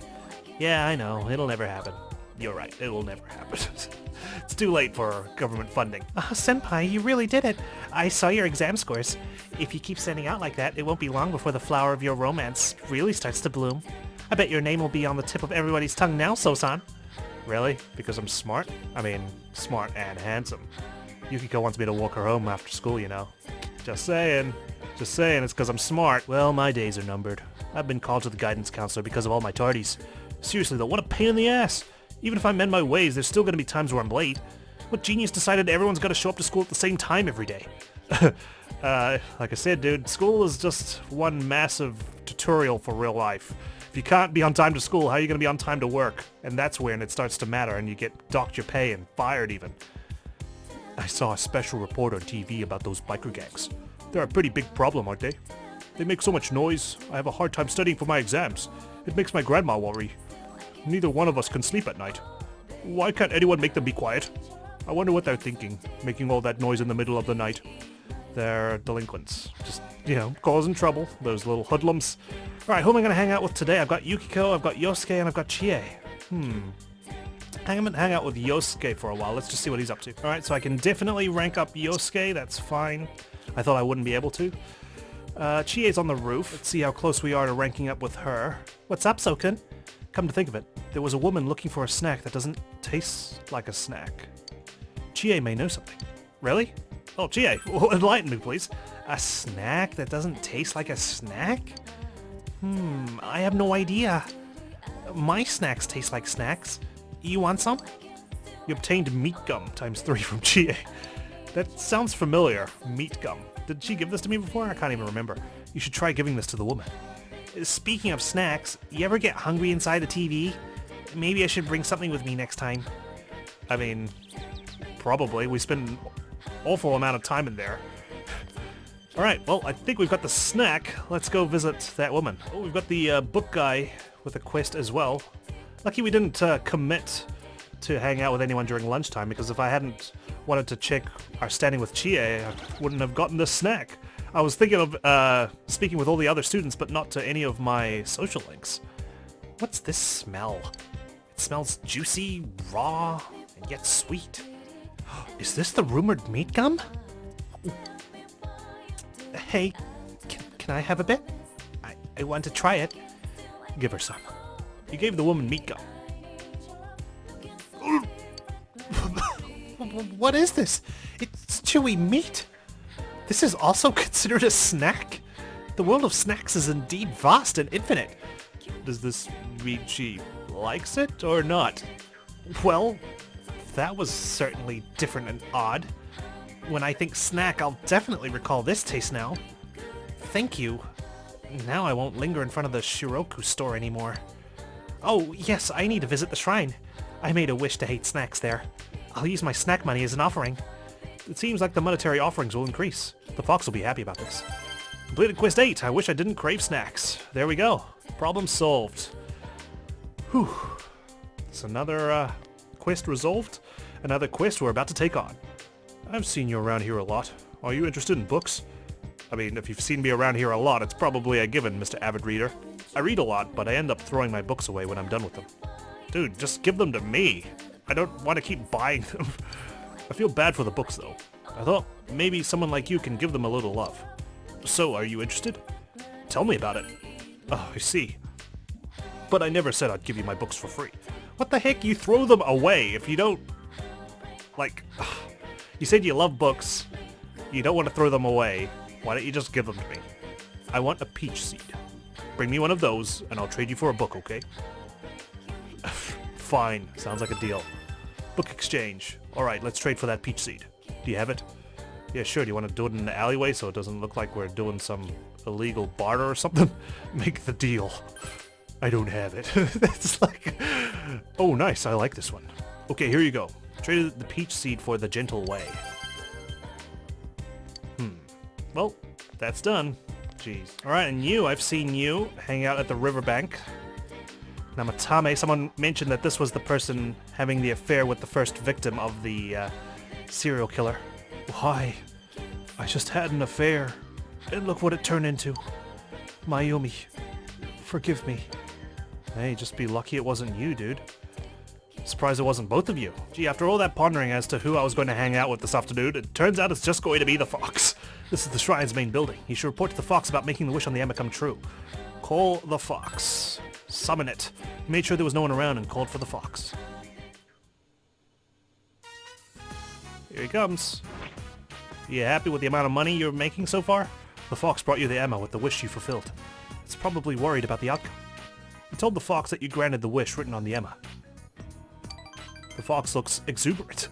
S2: Yeah, I know, it'll never happen. You're right, it'll never happen. It's too late for government funding. Senpai, you really did it. I saw your exam scores. If you keep standing out like that, it won't be long before the flower of your romance really starts to bloom. I bet your name will be on the tip of everybody's tongue now, So-san.
S1: Really? Because I'm smart? I mean, smart and handsome. Yukiko wants me to walk her home after school, you know. Just saying. Just saying, it's because I'm smart. Well, my days are numbered. I've been called to the guidance counselor because of all my tardies. Seriously though, what a pain in the ass. Even if I mend my ways, there's still going to be times where I'm late. What genius decided everyone's got to show up to school at the same time every day? Like I said, dude, school is just one massive tutorial for real life. If you can't be on time to school, how are you going to be on time to work? And that's when it starts to matter and you get docked your pay and fired even. I saw a special report on TV about those biker gangs. They're a pretty big problem, aren't they? They make so much noise. I have a hard time studying for my exams. It makes my grandma worry. Neither one of us can sleep at night. Why can't anyone make them be quiet? I wonder what they're thinking, making all that noise in the middle of the night. They're delinquents. Just, you know, causing trouble. Those little hoodlums. Alright, who am I going to hang out with today? I've got Yukiko, I've got Yosuke, and I've got Chie. I'm going to hang out with Yosuke for a while. Let's just see what he's up to. Alright, so I can definitely rank up Yosuke. That's fine. I thought I wouldn't be able to. Chie's on the roof. Let's see how close we are to ranking up with her. What's up, So-kun? Come to think of it, there was a woman looking for a snack that doesn't taste like a snack. Chie may know something. Really? Oh, Chie, enlighten me, please. A snack that doesn't taste like a snack? I have no idea. My snacks taste like snacks. You want some? You obtained meat gum ×3 from Chie. That sounds familiar. Meat gum. Did she give this to me before? I can't even remember. You should try giving this to the woman. Speaking of snacks, you ever get hungry inside the TV? Maybe I should bring something with me next time. I mean, probably. We spend an awful amount of time in there. Alright, well, I think we've got the snack. Let's go visit that woman. Oh, we've got the book guy with a quest as well. Lucky we didn't commit to hang out with anyone during lunchtime, because if I hadn't wanted to check our standing with Chie, I wouldn't have gotten this snack. I was thinking of speaking with all the other students, but not to any of my social links. What's this smell? It smells juicy, raw, and yet sweet. Is this the rumored meat gum? Hey, can I have a bit? I want to try it. Give her some. You gave the woman meat gum. What is this? It's chewy meat. This is also considered a snack? The world of snacks is indeed vast and infinite. Does this mean she likes it or not? Well, that was certainly different and odd. When I think snack, I'll definitely recall this taste now. Thank you. Now I won't linger in front of the Shiroku store anymore. Oh, yes, I need to visit the shrine. I made a wish to hate snacks there. I'll use my snack money as an offering. It seems like the monetary offerings will increase. The Fox will be happy about this. Completed Quest 8. I wish I didn't crave snacks. There we go. Problem solved. Whew. It's another quest resolved. Another quest we're about to take on. I've seen you around here a lot. Are you interested in books? I mean, if you've seen me around here a lot, it's probably a given, Mr. Avid Reader. I read a lot, but I end up throwing my books away when I'm done with them. Dude, just give them to me. I don't want to keep buying them. I feel bad for the books, though. I thought maybe someone like you can give them a little love. So, are you interested? Tell me about it. Oh, I see. But I never said I'd give you my books for free. What the heck? You throw them away if you don't... Like, you said you love books. You don't want to throw them away. Why don't you just give them to me? I want a peach seed. bring me one of those, and I'll trade you for a book, okay? Fine. Sounds like a deal. Book exchange. Alright, let's trade for that peach seed. Do you have it? Yeah, sure. Do you want to do it in the alleyway so it doesn't look like we're doing some illegal barter or something? Make the deal. I don't have it. That's like... Oh, nice. I like this one. Okay, here you go. Traded the peach seed for the gentle way. Well, that's done. Jeez. Alright, and you, I've seen you hang out at the riverbank. Namatame, someone mentioned that this was the person having the affair with the first victim of the serial killer. Why? I just had an affair, and look what it turned into. Mayumi, forgive me. Hey, just be lucky it wasn't you, dude. Surprised it wasn't both of you. Gee, after all that pondering as to who I was going to hang out with this afternoon, it turns out it's just going to be the fox. This is the shrine's main building. You should report to the fox about making the wish on the Emma come true. Call the fox. Summon it. He made sure there was no one around and called for the fox. Here he comes. You happy with the amount of money you're making so far? The fox brought you the Emma with the wish you fulfilled. It's probably worried about the outcome. You told the fox that you granted the wish written on the Emma. The fox looks exuberant.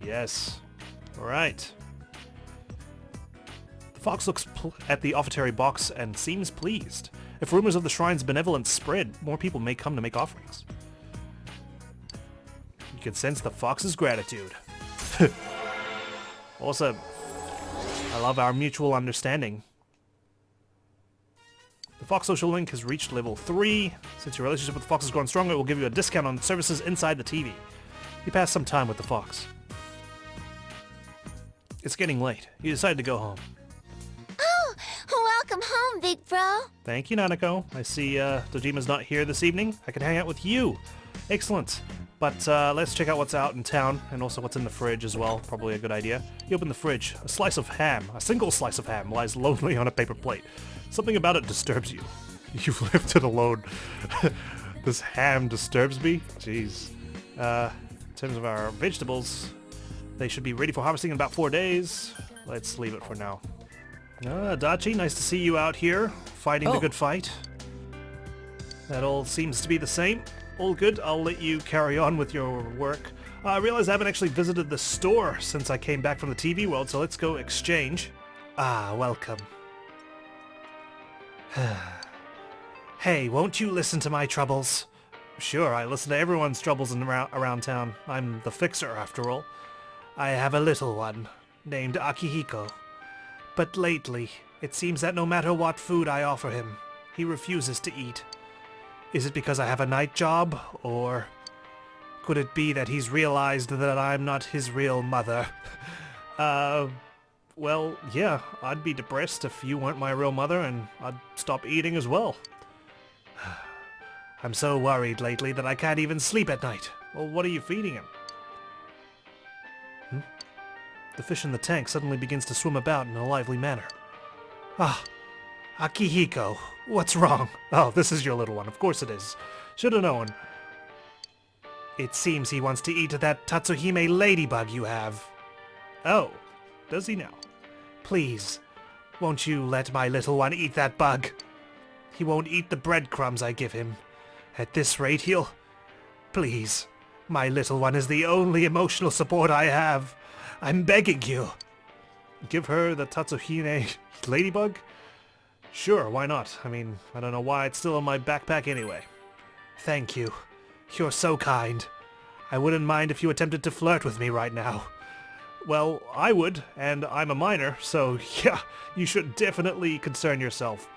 S1: Yes. Alright. The fox looks at the offertory box and seems pleased. If rumors of the shrine's benevolence spread, more people may come to make offerings. You can sense the fox's gratitude. Also, I love our mutual understanding. The Fox Social Link has reached level 3. Since your relationship with the Fox has grown stronger, it will give you a discount on services inside the TV. You pass some time with the Fox. It's getting late. You decide to go home.
S3: Oh, welcome home, big bro.
S1: Thank you, Nanako. I see Dojima's not here this evening. I can hang out with you. Excellent. But let's check out what's out in town, and also what's in the fridge as well. Probably a good idea. You open the fridge. A slice of ham, a single slice of ham, lies lonely on a paper plate. Something about it disturbs you. You've left it alone. This ham disturbs me? Jeez. In terms of our vegetables, they should be ready for harvesting in about 4 days. Let's leave it for now. Dachi, nice to see you out here, fighting the good fight. That all seems to be the same. All good, I'll let you carry on with your work. I realize I haven't actually visited the store since I came back from the TV world, so let's go exchange. Ah, welcome. Hey, won't you listen to my troubles? Sure, I listen to everyone's troubles around town. I'm the fixer, after all. I have a little one, named Akihiko. But lately, it seems that no matter what food I offer him, he refuses to eat. Is it because I have a night job, or could it be that he's realized that I'm not his real mother? Well, yeah, I'd be depressed if you weren't my real mother, and I'd stop eating as well. I'm so worried lately that I can't even sleep at night. Well, what are you feeding him? The fish in the tank suddenly begins to swim about in a lively manner. Ah, Akihiko, what's wrong? Oh, this is your little one. Of course it is. Should have known. It seems he wants to eat that Tatsuhime ladybug you have. Oh, does he now? Please, won't you let my little one eat that bug? He won't eat the breadcrumbs I give him. At this rate, he'll... Please, my little one is the only emotional support I have. I'm begging you. Give her the Tatsuhime ladybug? Sure, why not? I mean, I don't know why it's still in my backpack anyway. Thank you. You're so kind. I wouldn't mind if you attempted to flirt with me right now. Well, I would, and I'm a minor, so yeah, you should definitely concern yourself.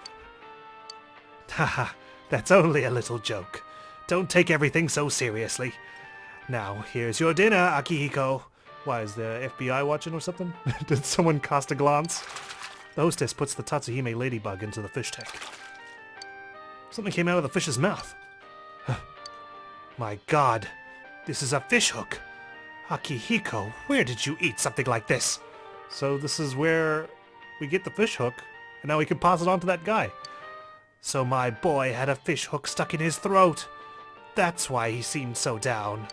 S1: Haha, that's only a little joke. Don't take everything so seriously. Now, here's your dinner, Akihiko. Why, is the FBI watching or something? Did someone cast a glance? The hostess puts the Tatsuhime ladybug into the fish tank. Something came out of the fish's mouth. My god, this is a fish hook. Akihiko, where did you eat something like this? So this is where we get the fish hook, and now we can pass it on to that guy. So my boy had a fish hook stuck in his throat. That's why he seemed so down.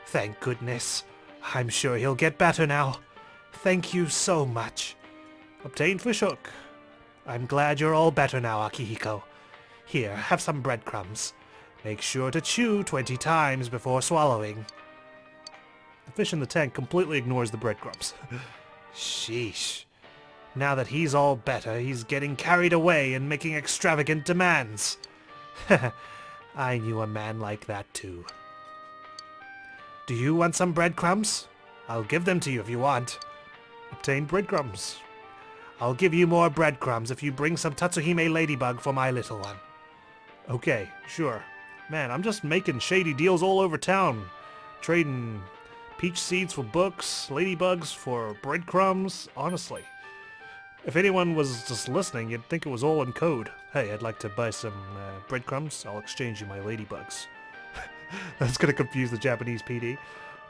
S1: Thank goodness. I'm sure he'll get better now. Thank you so much. Obtain fish hook.
S2: I'm glad you're all better now, Akihiko. Here, have some breadcrumbs. Make sure to chew 20 times before swallowing.
S1: The fish in the tank completely ignores the breadcrumbs.
S2: Sheesh. Now that he's all better, he's getting carried away and making extravagant demands. I knew a man like that too. Do you want some breadcrumbs? I'll give them to you if you want.
S1: Obtain breadcrumbs.
S2: I'll give you more breadcrumbs if you bring some Tatsuhime ladybug for my little one.
S1: Okay, sure. Man, I'm just making shady deals all over town. Trading peach seeds for books, ladybugs for breadcrumbs, honestly. If anyone was just listening, you'd think it was all in code. Hey, I'd like to buy some breadcrumbs. I'll exchange you my ladybugs. That's gonna confuse the Japanese PD.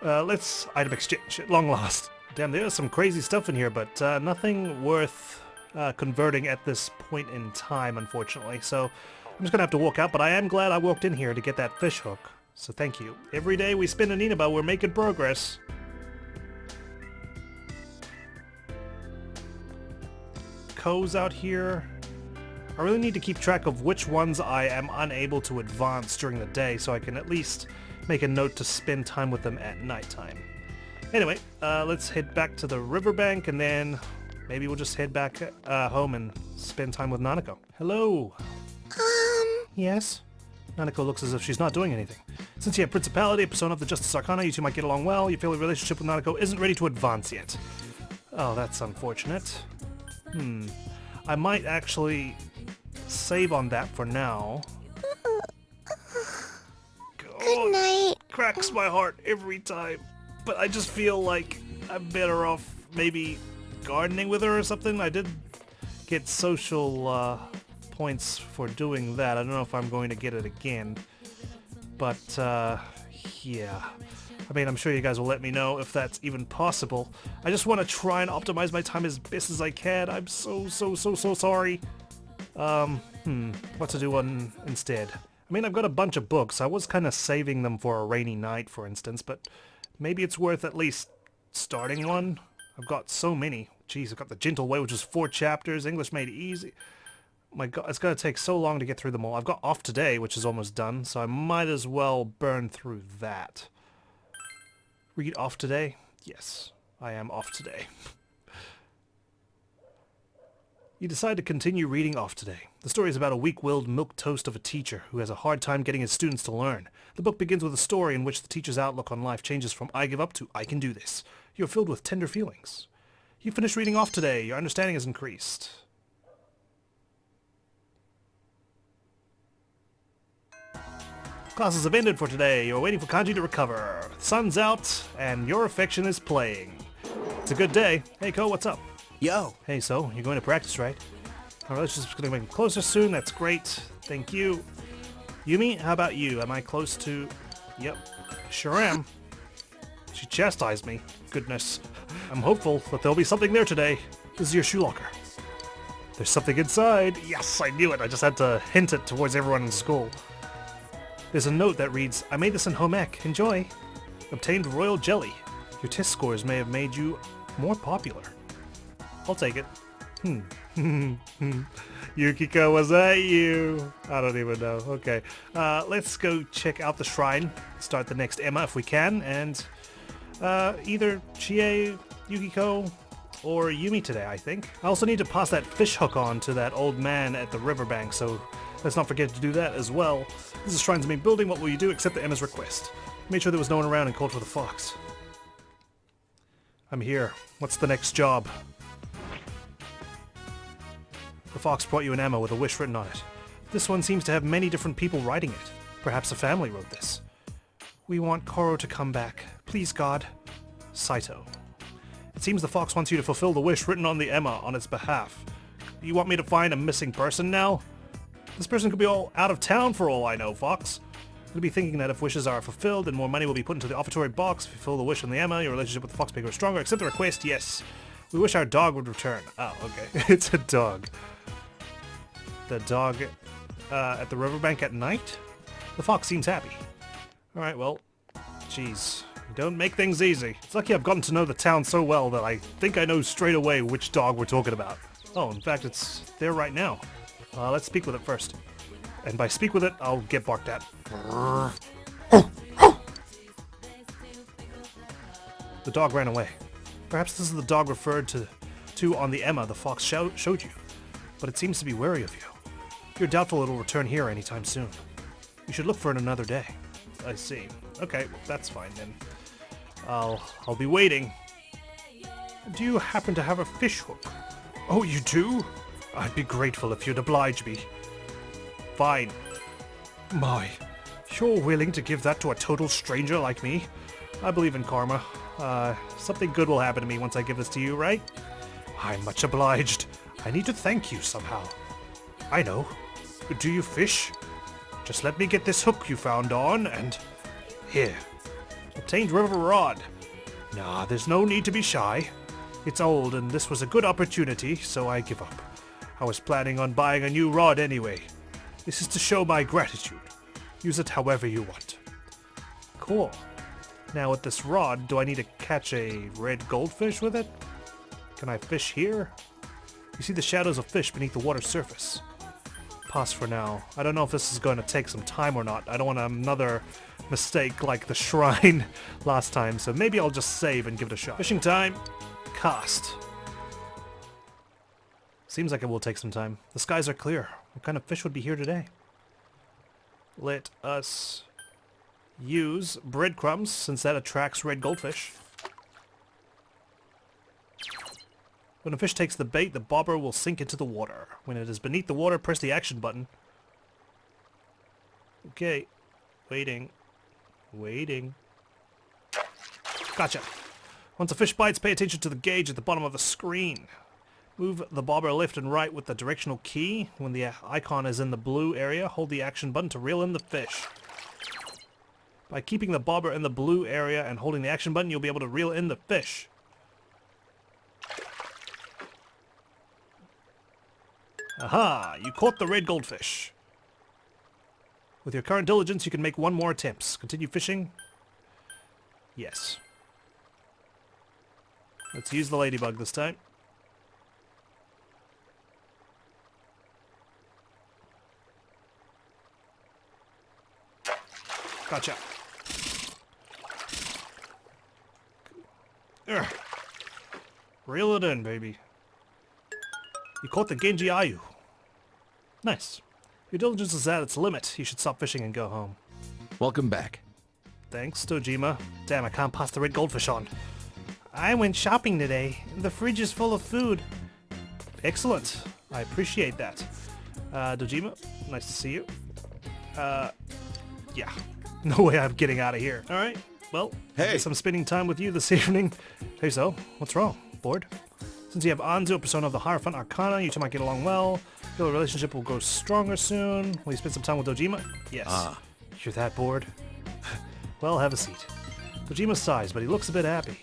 S1: Let's item exchange at long last. Damn, there's some crazy stuff in here, but nothing worth converting at this point in time, unfortunately. So I'm just gonna have to walk out, but I am glad I walked in here to get that fish hook. So thank you. Every day we spend in Inaba, we're making progress. Ko's out here. I really need to keep track of which ones I am unable to advance during the day so I can at least make a note to spend time with them at nighttime. Anyway, let's head back to the riverbank and then maybe we'll just head back home and spend time with Nanako. Hello. Yes? Nanako looks as if she's not doing anything. Since you have Principality, a persona of the Justice Arcana, you two might get along well. Your family relationship with Nanako isn't ready to advance yet. Oh, that's unfortunate. I might actually save on that for now.
S3: Good night.
S1: Cracks my heart every time. But I just feel like I'm better off maybe gardening with her or something. I did get social points for doing that. I don't know if I'm going to get it again. But yeah. I mean, I'm sure you guys will let me know if that's even possible. I just want to try and optimize my time as best as I can. I'm so sorry. What to do instead? I mean, I've got a bunch of books. I was kind of saving them for a rainy night, for instance, but maybe it's worth at least starting one. I've got so many. Jeez, I've got The Gentle Way, which is 4 chapters. English Made Easy. My God, it's going to take so long to get through them all. I've got Off Today, which is almost done, so I might as well burn through that. Read Off Today? Yes, I am off today. You decide to continue reading Off Today. The story is about a weak-willed milquetoast of a teacher who has a hard time getting his students to learn. The book begins with a story in which the teacher's outlook on life changes from I give up to I can do this. You're filled with tender feelings. You finish reading Off Today. Your understanding has increased. Classes have ended for today. You're waiting for kanji to recover. The sun's out, and your affection is playing. It's a good day. Hey, Ko, what's up?
S5: Yo.
S1: Hey, so, you're going to practice, right? Our relationship's going to make closer soon. That's great. Thank you. Yumi, how about you? Am I close to... Yep, sure am. She chastised me. Goodness. I'm hopeful that there'll be something there today. This is your shoe locker. There's something inside. Yes, I knew it. I just had to hint it towards everyone in school. There's a note that reads, I made this in home ec. Enjoy. Obtained royal jelly. Your test scores may have made you more popular. I'll take it. Yukiko, was that you? I don't even know. Okay. Let's go check out the shrine. Start the next Emma if we can. And either Chie, Yukiko, or Yumi today, I think. I also need to pass that fish hook on to that old man at the riverbank, so let's not forget to do that as well. This is Shrine's main building. What will you do? Accept the Emma's request. Made sure there was no one around and called for the fox. I'm here. What's the next job? The fox brought you an Emma with a wish written on it. This one seems to have many different people writing it. Perhaps a family wrote this. We want Koro to come back. Please, God. Saito. It seems the fox wants you to fulfill the wish written on the Emma on its behalf. You want me to find a missing person now? This person could be all out of town for all I know, Fox. You'll be thinking that if wishes are fulfilled, then more money will be put into the offertory box. If you fulfill the wish on the Emma, your relationship with the fox may grow stronger. Accept the request, yes. We wish our dog would return. Oh, okay. It's a dog. The dog at the riverbank at night? The fox seems happy. Alright, well, jeez. Don't make things easy. It's lucky I've gotten to know the town so well that I think I know straight away which dog we're talking about. Oh, in fact, it's there right now. Let's speak with it first. And by speak with it, I'll get barked at. The dog ran away. Perhaps this is the dog referred to on the Emma the fox showed you. But it seems to be wary of you. You're doubtful it'll return here anytime soon. You should look for it another day. I see. Okay, well, that's fine then. I'll be waiting. Do you happen to have a fish hook? Oh, you do? I'd be grateful if you'd oblige me. Fine. My, you're willing to give that to a total stranger like me? I believe in karma. Something good will happen to me once I give this to you, right? I'm much obliged. I need to thank you somehow. I know. Do you fish? Just let me get this hook you found on, and... Here. Obtained river rod. Nah, there's no need to be shy. It's old, and this was a good opportunity, so I give up. I was planning on buying a new rod anyway. This is to show my gratitude. Use it however you want. Cool. Now with this rod, do I need to catch a red goldfish with it? Can I fish here? You see the shadows of fish beneath the water's surface. Pass for now. I don't know if this is going to take some time or not. I don't want another mistake like the shrine last time, so maybe I'll just save and give it a shot. Fishing time. Cast. Seems like it will take some time. The skies are clear. What kind of fish would be here today? Let us use breadcrumbs, since that attracts red goldfish. When a fish takes the bait, the bobber will sink into the water. When it is beneath the water, press the action button. Okay. Waiting. Waiting. Gotcha. Once a fish bites, pay attention to the gauge at the bottom of the screen. Move the bobber left and right with the directional key. When the icon is in the blue area, hold the action button to reel in the fish. By keeping the bobber in the blue area and holding the action button, you'll be able to reel in the fish. Aha! You caught the red goldfish. With your current diligence, you can make one more attempt. Continue fishing. Yes. Let's use the ladybug this time. Gotcha. Urgh. Reel it in, baby. You caught the Genji Ayu. Nice. Your diligence is at its limit. You should stop fishing and go home.
S6: Welcome back.
S1: Thanks, Dojima. Damn, I can't pass the red goldfish on. I went shopping today. The fridge is full of food. Excellent. I appreciate that. Dojima, nice to see you. Yeah. No way I'm getting out of here. Alright, well, I
S6: Hey.
S1: guess I'm spending time with you this evening. Hey, so, what's wrong? Bored? Since you have Anzu, a persona of the Hierophant Arcana, you two might get along well. Feel the relationship will grow stronger soon. Will you spend some time with Dojima? Yes. You're that bored? Well, have a seat. Dojima sighs, but he looks a bit happy.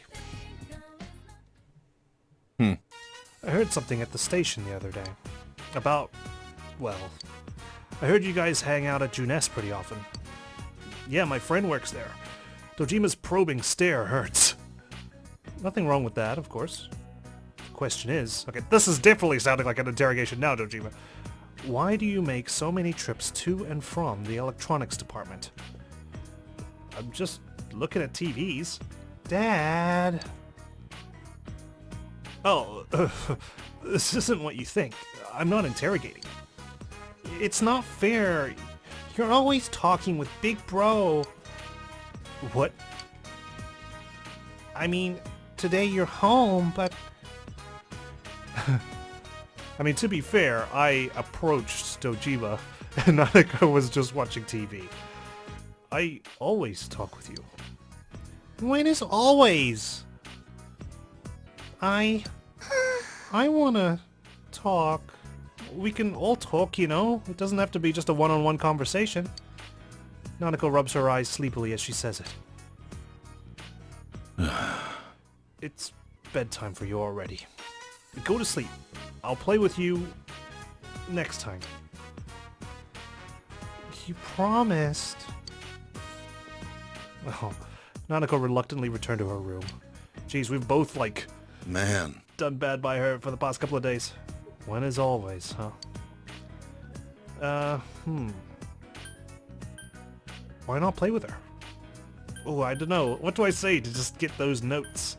S1: I heard something at the station the other day. About, well, I heard you guys hang out at June S pretty often. Yeah, my friend works there. Dojima's probing stare hurts. Nothing wrong with that, of course. The question is... Okay, this is definitely sounding like an interrogation now, Dojima. Why do you make so many trips to and from the electronics department? I'm just looking at TVs. Dad! Oh, this isn't what you think. I'm not interrogating. It's not fair. You're always talking with Big Bro. What? I mean, today you're home, but... I mean, to be fair, I approached Dojima, and Nanako was just watching TV. I always talk with you. When is always? I wanna talk. We can all talk, you know? It doesn't have to be just a one-on-one conversation. Nanako rubs her eyes sleepily as she says it. It's bedtime for you already. Go to sleep. I'll play with you next time. You promised. Oh, Nanako reluctantly returned to her room. Jeez, we've both, like,
S6: Man.
S1: done bad by her for the past couple of days. When is always, huh? Why not play with her? Oh, I don't know. What do I say to just get those notes?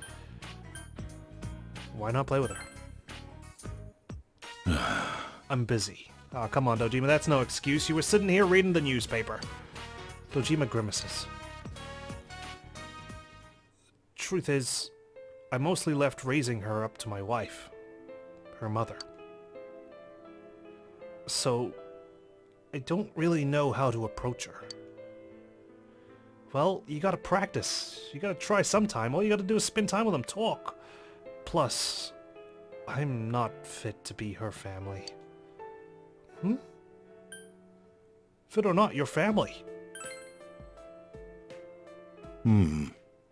S1: Why not play with her? I'm busy. Oh, come on, Dojima, that's no excuse. You were sitting here reading the newspaper. Dojima grimaces. Truth is, I mostly left raising her up to my wife, her mother. So, I don't really know how to approach her. Well, you gotta practice. You gotta try sometime. All you gotta do is spend time with them, talk. Plus, I'm not fit to be her family. Fit or not, your family.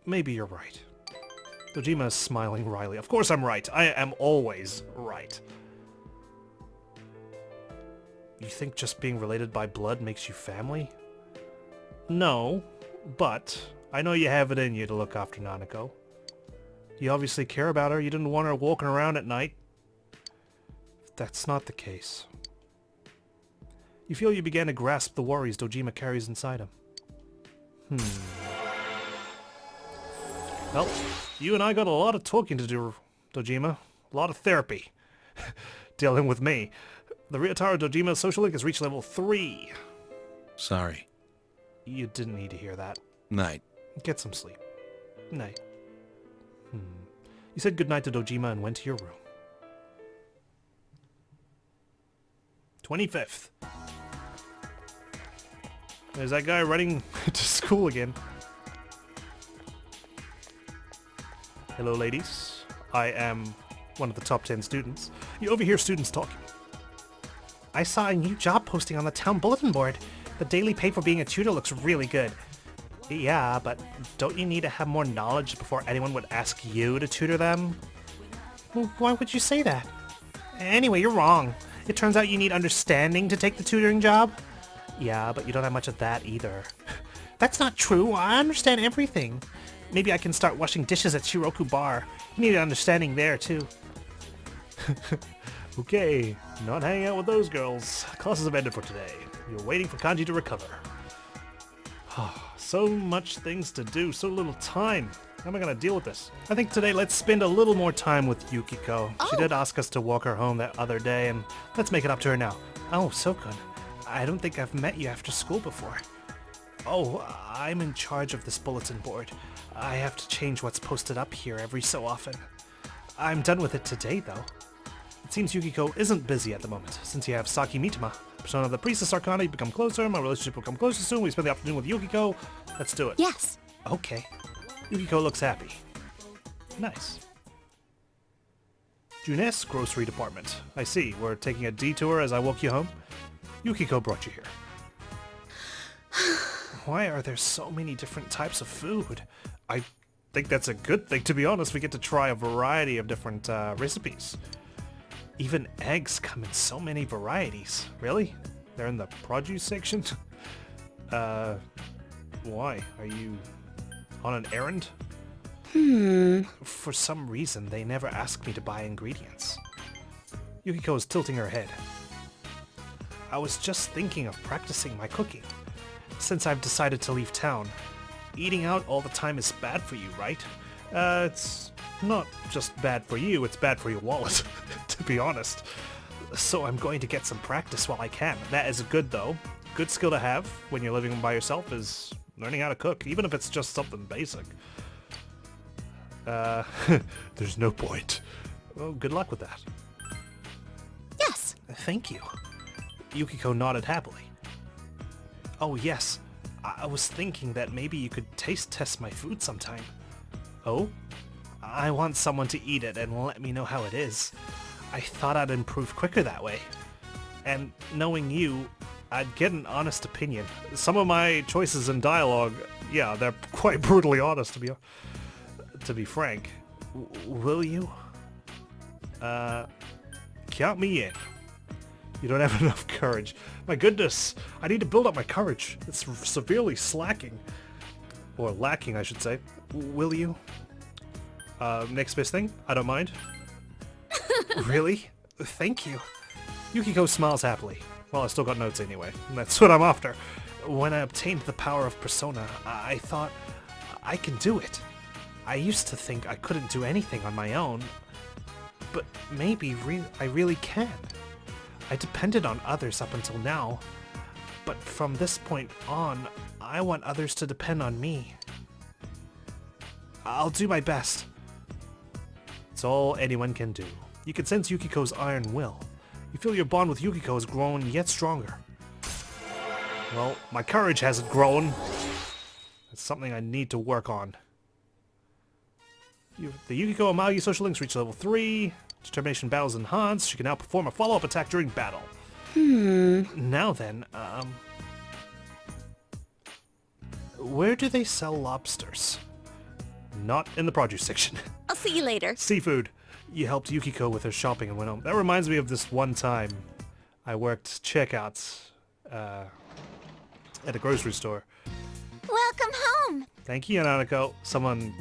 S1: Maybe you're right. Dojima is smiling wryly. Of course I'm right. I am always right. You think just being related by blood makes you family? No, but I know you have it in you to look after Nanako. You obviously care about her. You didn't want her walking around at night. That's not the case. You feel you began to grasp the worries Dojima carries inside him. Well, you and I got a lot of talking to do, Dojima. A lot of therapy. Dealing with me. The Ryotaro Dojima social link has reached level 3.
S5: Sorry.
S1: You didn't need to hear that.
S5: Night.
S1: Get some sleep. Night. You said goodnight to Dojima and went to your room. 25th. There's that guy running to school again. Hello, ladies. I am one of the top 10 students. You overhear students talking.
S2: I saw a new job posting on the town bulletin board. The daily pay for being a tutor looks really good. Yeah, but don't you need to have more knowledge before anyone would ask you to tutor them? Well, why would you say that? Anyway, you're wrong. It turns out you need understanding to take the tutoring job. Yeah, but you don't have much of that either. That's not true. I understand everything. Maybe I can start washing dishes at Shiroku Bar. You need an understanding there, too.
S1: Okay, not hanging out with those girls. Classes have ended for today. You're waiting for Kanji to recover. So much things to do, so little time. How am I gonna deal with this? I think today let's spend a little more time with Yukiko. She did ask us to walk her home that other day, and let's make it up to her now.
S2: Oh, so good. I don't think I've met you after school before.
S1: Oh, I'm in charge of this bulletin board.
S2: I have to change what's posted up here every so often. I'm done with it today, though.
S1: It seems Yukiko isn't busy at the moment. Since you have Saki Mitama, persona of the Priestess Arcana, you become closer. My relationship will come closer soon. We spend the afternoon with Yukiko. Let's do it.
S3: Yes.
S2: Okay.
S1: Yukiko looks happy. Nice. June S, grocery department. I see. We're taking a detour as I walk you home. Yukiko brought you here.
S2: Why are there so many different types of food?
S1: I think that's a good thing, to be honest. We get to try a variety of different recipes.
S2: Even eggs come in so many varieties.
S1: Really? They're in the produce section? Why? Are you on an errand?
S2: For some reason, they never ask me to buy ingredients.
S1: Yukiko is tilting her head.
S2: I was just thinking of practicing my cooking. Since I've decided to leave town, eating out all the time is bad for you, right?
S1: It's not just bad for you, it's bad for your wallet, to be honest.
S2: So I'm going to get some practice while I can.
S1: That is good, though. Good skill to have when you're living by yourself is learning how to cook, even if it's just something basic. There's no point. Well, good luck with that.
S3: Yes.
S2: Thank you.
S1: Yukiko nodded happily.
S2: Oh, yes. I was thinking that maybe you could taste test my food sometime.
S1: Oh?
S2: I want someone to eat it and let me know how it is. I thought I'd improve quicker that way. And knowing you,
S1: I'd get an honest opinion. Some of my choices in dialogue, yeah, they're quite brutally honest, to be frank.
S2: Will you?
S1: Count me in. You don't have enough courage. My goodness, I need to build up my courage. It's severely slacking. Or lacking, I should say.
S2: Will you?
S1: Next best thing? I don't mind.
S2: Really? Thank you. Yukiko smiles happily. Well, I still got notes anyway. That's what I'm after. When I obtained the power of Persona, I thought, I can do it. I used to think I couldn't do anything on my own, but maybe I really can. I depended on others up until now, but from this point on, I want others to depend on me. I'll do my best. It's all anyone can do. You can sense Yukiko's iron will. You feel your bond with Yukiko has grown yet stronger. Well, my courage hasn't grown. It's something I need to work on. The Yukiko Amagi social links reach level 3. Determination battles enhanced. She can now perform a follow-up attack during battle. Now then, where do they sell lobsters? Not in the produce section.
S6: I'll see you later.
S2: Seafood. You helped Yukiko with her shopping and went home. That reminds me of this one time I worked checkouts at a grocery store.
S3: Welcome home.
S2: Thank you, Nanako. Someone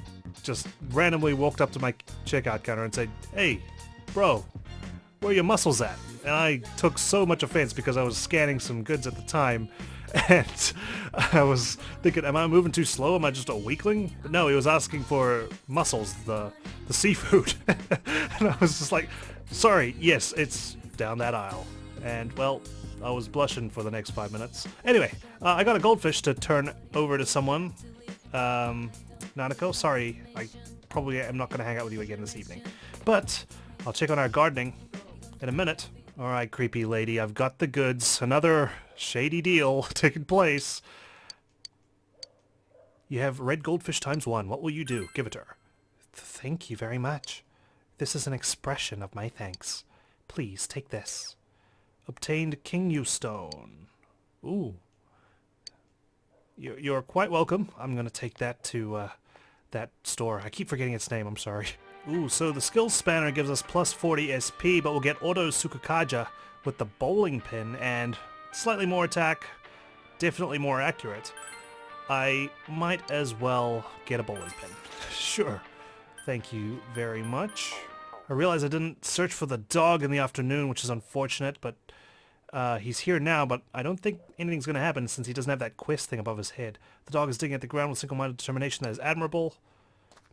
S2: just randomly walked up to my checkout counter and said, "Hey, bro, where are your muscles at?" And I took so much offense because I was scanning some goods at the time. And I was thinking, am I moving too slow? Am I just a weakling? But no, he was asking for mussels, the seafood. And I was just like, sorry, yes, it's down that aisle. And, well, I was blushing for the next 5 minutes. Anyway, I got a goldfish to turn over to someone. Nanako, sorry, I probably am not going to hang out with you again this evening. But I'll check on our gardening in a minute. Alright, creepy lady, I've got the goods. Another shady deal taking place. You have red goldfish ×1. What will you do? Give it to her. Thank you very much. This is an expression of my thanks. Please, take this. Obtained Kinyu Stone. Ooh. You're quite welcome. I'm going to take that to that store. I keep forgetting its name, I'm sorry. Ooh, so the skills spanner gives us plus 40 SP, but we'll get auto Tsukakaja with the bowling pin and slightly more attack, definitely more accurate. I might as well get a bowling pin. Sure. Thank you very much. I realize I didn't search for the dog in the afternoon, which is unfortunate, but he's here now, but I don't think anything's going to happen since he doesn't have that quest thing above his head. The dog is digging at the ground with single-minded determination that is admirable.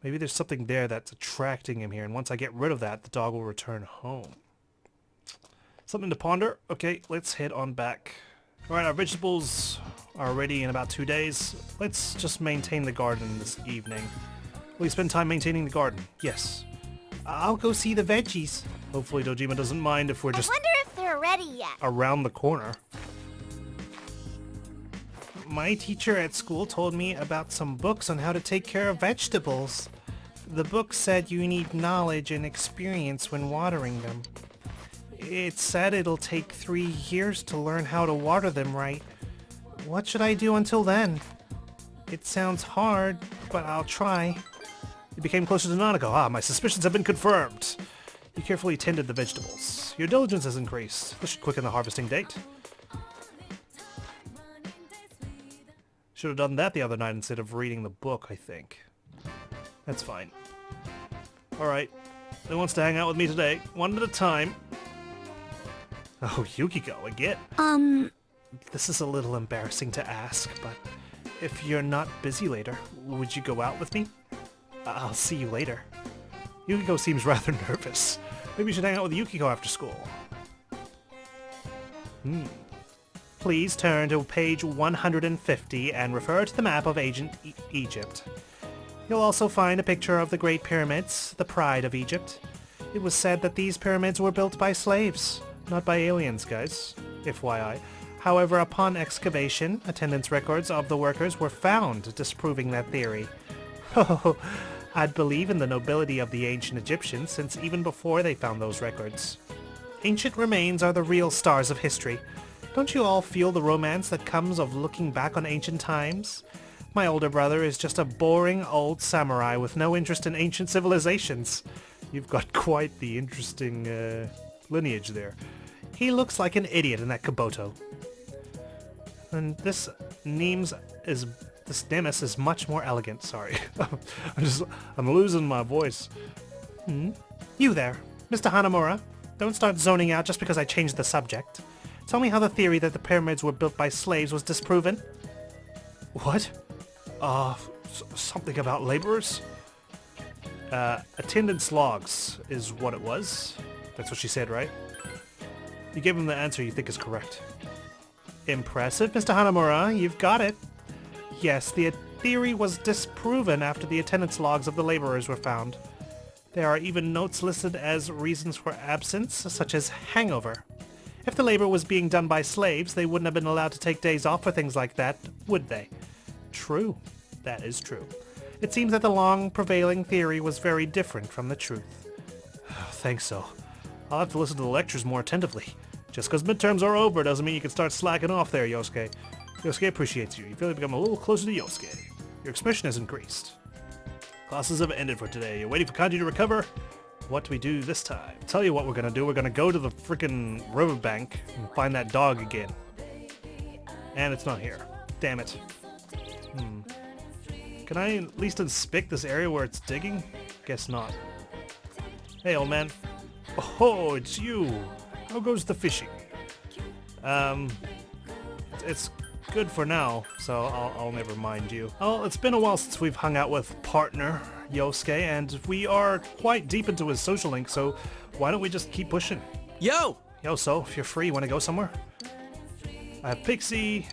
S2: Maybe there's something there that's attracting him here, and once I get rid of that, the dog will return home. Something to ponder? Okay, let's head on back. Alright, our vegetables are ready in about 2 days. Let's just maintain the garden this evening. Will you spend time maintaining the garden? Yes. I'll go see the veggies. Hopefully Dojima doesn't mind if we're just
S3: I wonder if they're ready yet.
S2: around the corner. My teacher at school told me about some books on how to take care of vegetables. The book said you need knowledge and experience when watering them. It said it'll take 3 years to learn how to water them right. What should I do until then? It sounds hard, but I'll try. You became closer to Nanako. Ah, my suspicions have been confirmed. You carefully tended the vegetables. Your diligence has increased. This should quicken the harvesting date. Should have done that the other night instead of reading the book, I think. That's fine. Alright. Who wants to hang out with me today? One at a time. Oh, Yukiko, again. This is a little embarrassing to ask, but if you're not busy later, would you go out with me? I'll see you later. Yukiko seems rather nervous. Maybe you should hang out with Yukiko after school. Please turn to page 150 and refer to the map of ancient Egypt. You'll also find a picture of the Great Pyramids, the pride of Egypt. It was said that these pyramids were built by slaves, not by aliens, guys. FYI. However, upon excavation, attendance records of the workers were found, disproving that theory. Oh, I'd believe in the nobility of the ancient Egyptians since even before they found those records. Ancient remains are the real stars of history. Don't you all feel the romance that comes of looking back on ancient times? My older brother is just a boring old samurai with no interest in ancient civilizations. You've got quite the interesting lineage there. He looks like an idiot in that kabuto. And this Nemes is much more elegant. Sorry, I'm losing my voice. You there, Mr. Hanamura. Don't start zoning out just because I changed the subject. Tell me how the theory that the pyramids were built by slaves was disproven.
S1: What? Something about laborers? Attendance logs is what it was. That's what she said, right? You gave him the answer you think is correct.
S2: Impressive, Mr. Hanamura. You've got it. Yes, the theory was disproven after the attendance logs of the laborers were found. There are even notes listed as reasons for absence, such as hangover. If the labor was being done by slaves, they wouldn't have been allowed to take days off for things like that, would they? True. That is true. It seems that the long prevailing theory was very different from the truth.
S1: Thanks so. I'll have to listen to the lectures more attentively. Just because midterms are over doesn't mean you can start slacking off there, Yosuke. Yosuke appreciates you. You feel like you've become a little closer to Yosuke. Your expression has increased. Classes have ended for today. You're waiting for Kanji to recover? What do we do this time? Tell you what we're gonna do. We're gonna go to the freaking riverbank and find that dog again. And it's not here. Damn it. Can I at least inspect this area where it's digging? Guess not. Hey, old man. Oh, it's you. How goes the fishing? It's good for now, so I'll never mind you. Oh, it's been a while since we've hung out with partner Yosuke, and we are quite deep into his social link, so why don't we just keep pushing?
S5: Yo!
S1: Yo, so, if you're free, you want to go somewhere? I have Pixie.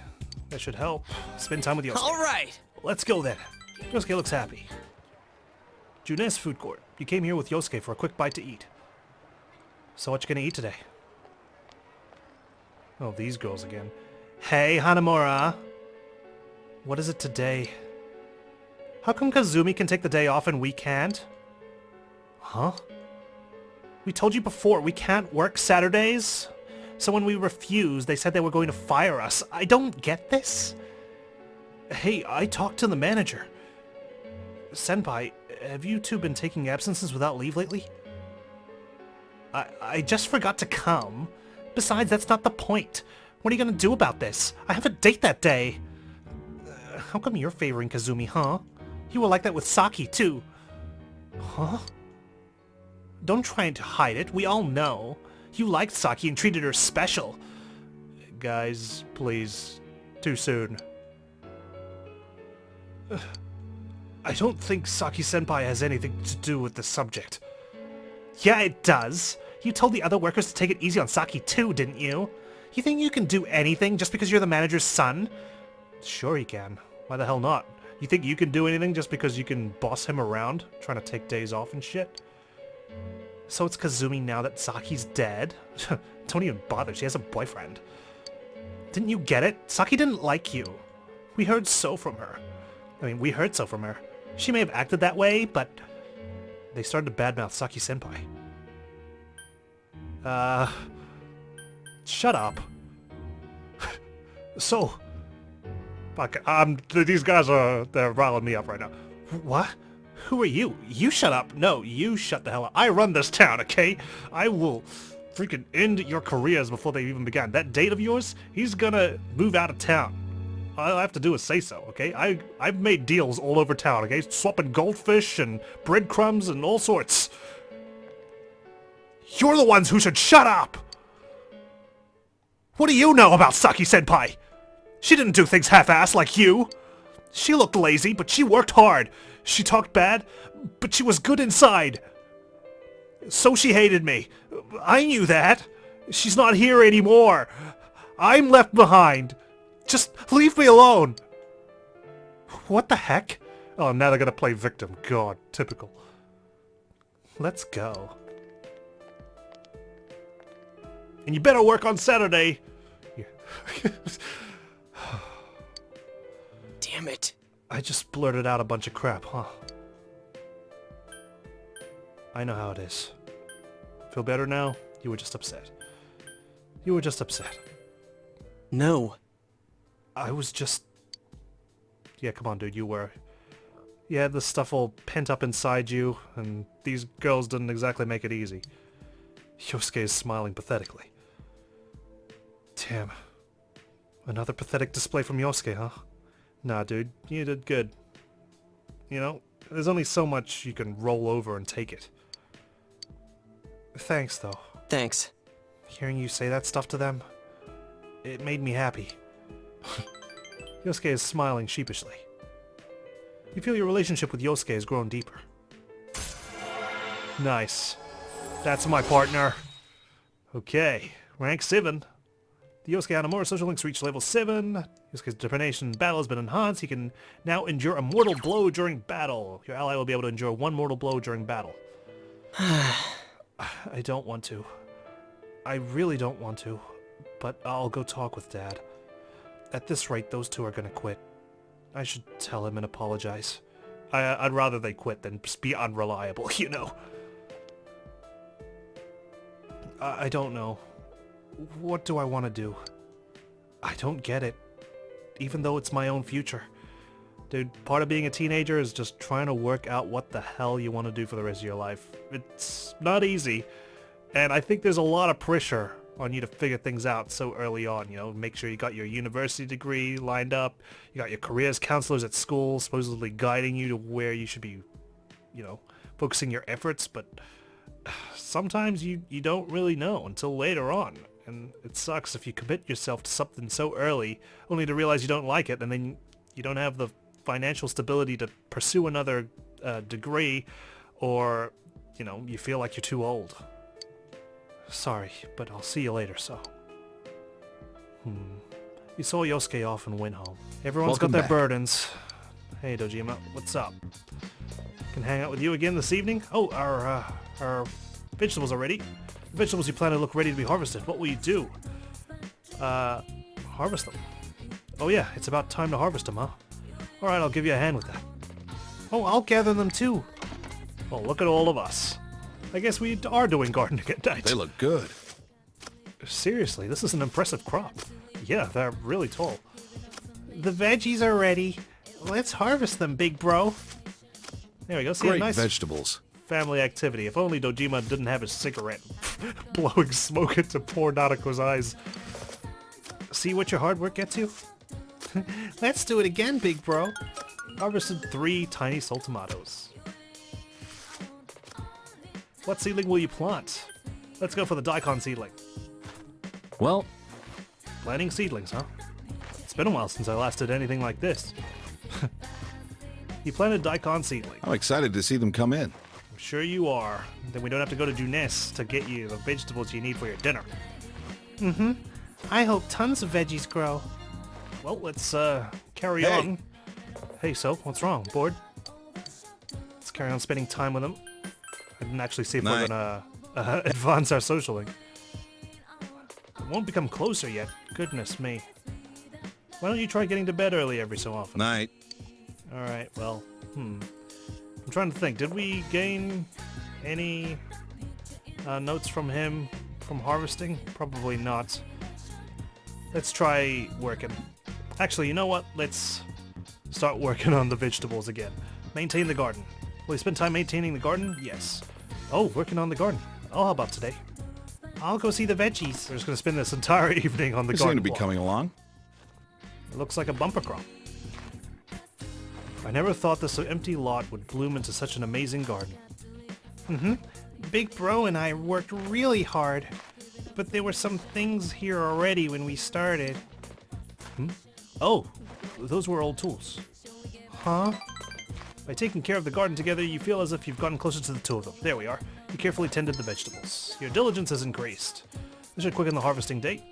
S1: That should help. Spend time with Yosuke.
S5: Alright!
S1: Let's go then. Yosuke looks happy. Junes Food Court. You came here with Yosuke for a quick bite to eat. So what you gonna eat today? Oh, these girls again. Hey, Hanamura. What is it today? How come Kazumi can take the day off and we can't? Huh? We told you before, we can't work Saturdays. So when we refused, they said they were going to fire us. I don't get this. Hey, I talked to the manager. Senpai, have you two been taking absences without leave lately? I just forgot to come. Besides, that's not the point. What are you gonna do about this? I have a date that day. How come you're favoring Kazumi, huh? You were like that with Saki, too. Huh? Don't try to hide it. We all know. You liked Saki and treated her special. Guys, please. Too soon. I don't think Saki-senpai has anything to do with the subject. Yeah, it does. You told the other workers to take it easy on Saki too, didn't you? You think you can do anything just because you're the manager's son? Sure you can. Why the hell not? You think you can do anything just because you can boss him around, trying to take days off and shit? So it's Kazumi now that Saki's dead? Don't even bother, she has a boyfriend. Didn't you get it? Saki didn't like you. We heard so from her. We heard so from her. She may have acted that way, but they started to badmouth Saki-senpai. Shut up. So, fuck, these guys they're riling me up right now. What? Who are you? You shut up. No, you shut the hell up. I run this town, okay? I will freaking end your careers before they even began. That date of yours, he's gonna move out of town. All I have to do is say so, okay? I've made deals all over town, okay? Swapping goldfish and breadcrumbs and all sorts. You're the ones who should shut up! What do you know about Saki-senpai? She didn't do things half-assed like you. She looked lazy, but she worked hard. She talked bad, but she was good inside. So she hated me. I knew that. She's not here anymore. I'm left behind. Just leave me alone. What the heck? Oh, now they're gonna play victim. God, typical. Let's go. And you better work on Saturday.
S5: Damn it.
S1: I just blurted out a bunch of crap, huh? I know how it is. Feel better now? You were just upset. You were just upset.
S5: No.
S1: I was just... Yeah, come on, dude, you were. You had this stuff all pent up inside you, and these girls didn't exactly make it easy. Yosuke is smiling pathetically. Damn. Another pathetic display from Yosuke, huh? Nah, dude, you did good. You know, there's only so much you can roll over and take it. Thanks, though.
S5: Thanks.
S2: Hearing you say that stuff to them, it made me happy. Yosuke is smiling sheepishly. You feel your relationship with Yosuke has grown deeper. Nice. That's my partner. Okay, rank 7. The Yosuke Hanamura social links reached level 7. Yosuke's determination in battle has been enhanced. He can now endure a mortal blow during battle. Your ally will be able to endure 1 mortal blow during battle. I don't want to. I really don't want to. But I'll go talk with Dad. At this rate, those two are gonna quit. I should tell him and apologize. I'd rather they quit than just be unreliable, you know. I don't know. What do I want to do? I don't get it. Even though it's my own future. Dude, part of being a teenager is just trying to work out what the hell you want to do for the rest of your life. It's not easy. And I think there's a lot of pressure on you to figure things out so early on, you know, make sure you got your university degree lined up, you got your careers counselors at school supposedly guiding you to where you should be, you know, focusing your efforts, but sometimes you don't really know until later on, and it sucks if you commit yourself to something so early only to realize you don't like it, and then you don't have the financial stability to pursue another degree, or, you know, you feel like you're too old. Sorry, but I'll see you later, so. You saw Yosuke off and went home. Everyone's
S6: Welcome
S2: got their
S6: back.
S2: burdens. Hey, Dojima, what's up? Can hang out with you again this evening? Oh, our vegetables are ready. The vegetables you planted look ready to be harvested. What will you do? Harvest them. Oh yeah, it's about time to harvest them, huh? Alright, I'll give you a hand with that. Oh, I'll gather them too. Oh, look at all of us. I guess we are doing gardening at night.
S6: They look good.
S2: Seriously, this is an impressive crop. Yeah, they're really tall. The veggies are ready. Let's harvest them, big bro. There we go. See, a
S6: Great
S2: nice
S6: vegetables.
S2: family activity. If only Dojima didn't have his cigarette blowing smoke into poor Nanako's eyes. See what your hard work gets you? Let's do it again, big bro. Harvested 3 tiny soul tomatoes. What seedling will you plant? Let's go for the daikon seedling.
S6: Well,
S2: Planting seedlings, huh? It's been a while since I last did anything like this. You planted daikon seedling.
S6: I'm excited to see them come in.
S2: I'm sure you are. Then we don't have to go to Junes to get you the vegetables you need for your dinner. I hope tons of veggies grow. Well, let's carry
S6: Hey.
S2: on. Hey, so what's wrong? Bored? Let's carry on spending time with them. I didn't actually see if we're
S6: Night.
S2: gonna advance our socialing. It won't become closer yet. Goodness me. Why don't you try getting to bed early every so often?
S6: Night.
S2: Alright, well, I'm trying to think. Did we gain any notes from him from harvesting? Probably not. Let's try working. Actually, you know what? Let's start working on the vegetables again. Maintain the garden. Will you spend time maintaining the garden? Yes. Oh, working on the garden. I'll help out today. I'll go see the veggies. We're just going to spend this entire evening on the
S6: They seem
S2: garden
S6: to be
S2: plot.
S6: coming along.
S2: It looks like a bumper crop. I never thought this empty lot would bloom into such an amazing garden. Big Bro and I worked really hard, but there were some things here already when we started. Oh, those were old tools. Huh? By taking care of the garden together, you feel as if you've gotten closer to the two of them. There we are. You carefully tended the vegetables. Your diligence has increased. This should quicken the harvesting date.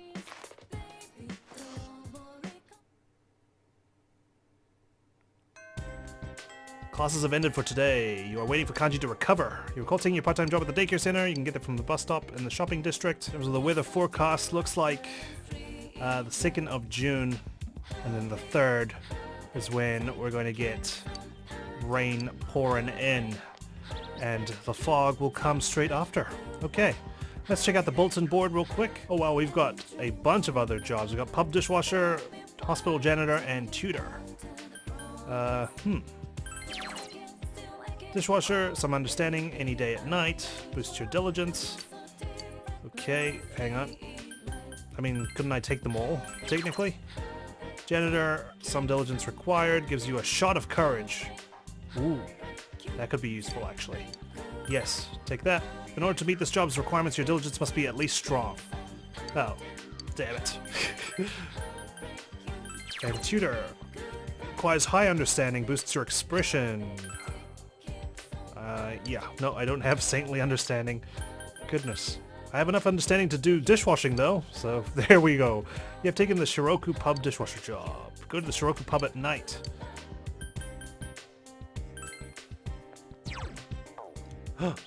S2: Classes have ended for today. You are waiting for Kanji to recover. You recall taking your part-time job at the daycare center. You can get it from the bus stop in the shopping district. In terms of the weather forecast, looks like the 2nd of June, and then the 3rd is when we're going to get rain pouring in, and the fog will come straight after. Okay, let's check out the bulletin board real quick. Oh wow, we've got a bunch of other jobs. We've got pub dishwasher, hospital janitor, and tutor. Dishwasher, some understanding, any day at night, boosts your diligence. Okay, hang on. I mean, couldn't I take them all, technically? Janitor, some diligence required, gives you a shot of courage. Ooh, that could be useful, actually. Yes, take that. In order to meet this job's requirements, your diligence must be at least strong. Oh, damn it. And tutor. Requires high understanding, boosts your expression. Yeah, no, I don't have saintly understanding. Goodness. I have enough understanding to do dishwashing, though, so there we go. You have taken the Shiroku Pub dishwasher job. Go to the Shiroku Pub at night.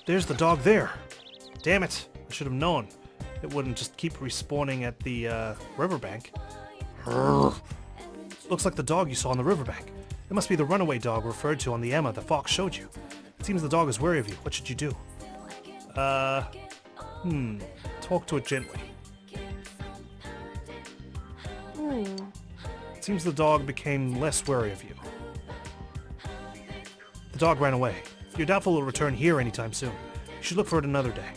S2: There's the dog there. Damn it. I should have known. It wouldn't just keep respawning at the riverbank. Looks like the dog you saw on the riverbank. It must be the runaway dog referred to on the Emma the fox showed you. It seems the dog is wary of you. What should you do? Talk to it gently. It seems the dog became less wary of you. The dog ran away. You're doubtful it'll return here anytime soon. You should look for it another day.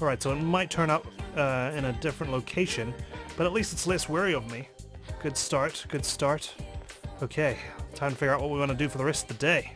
S2: Alright, so it might turn up in a different location, but at least it's less wary of me. Good start, good start. Okay, time to figure out what we want to do for the rest of the day.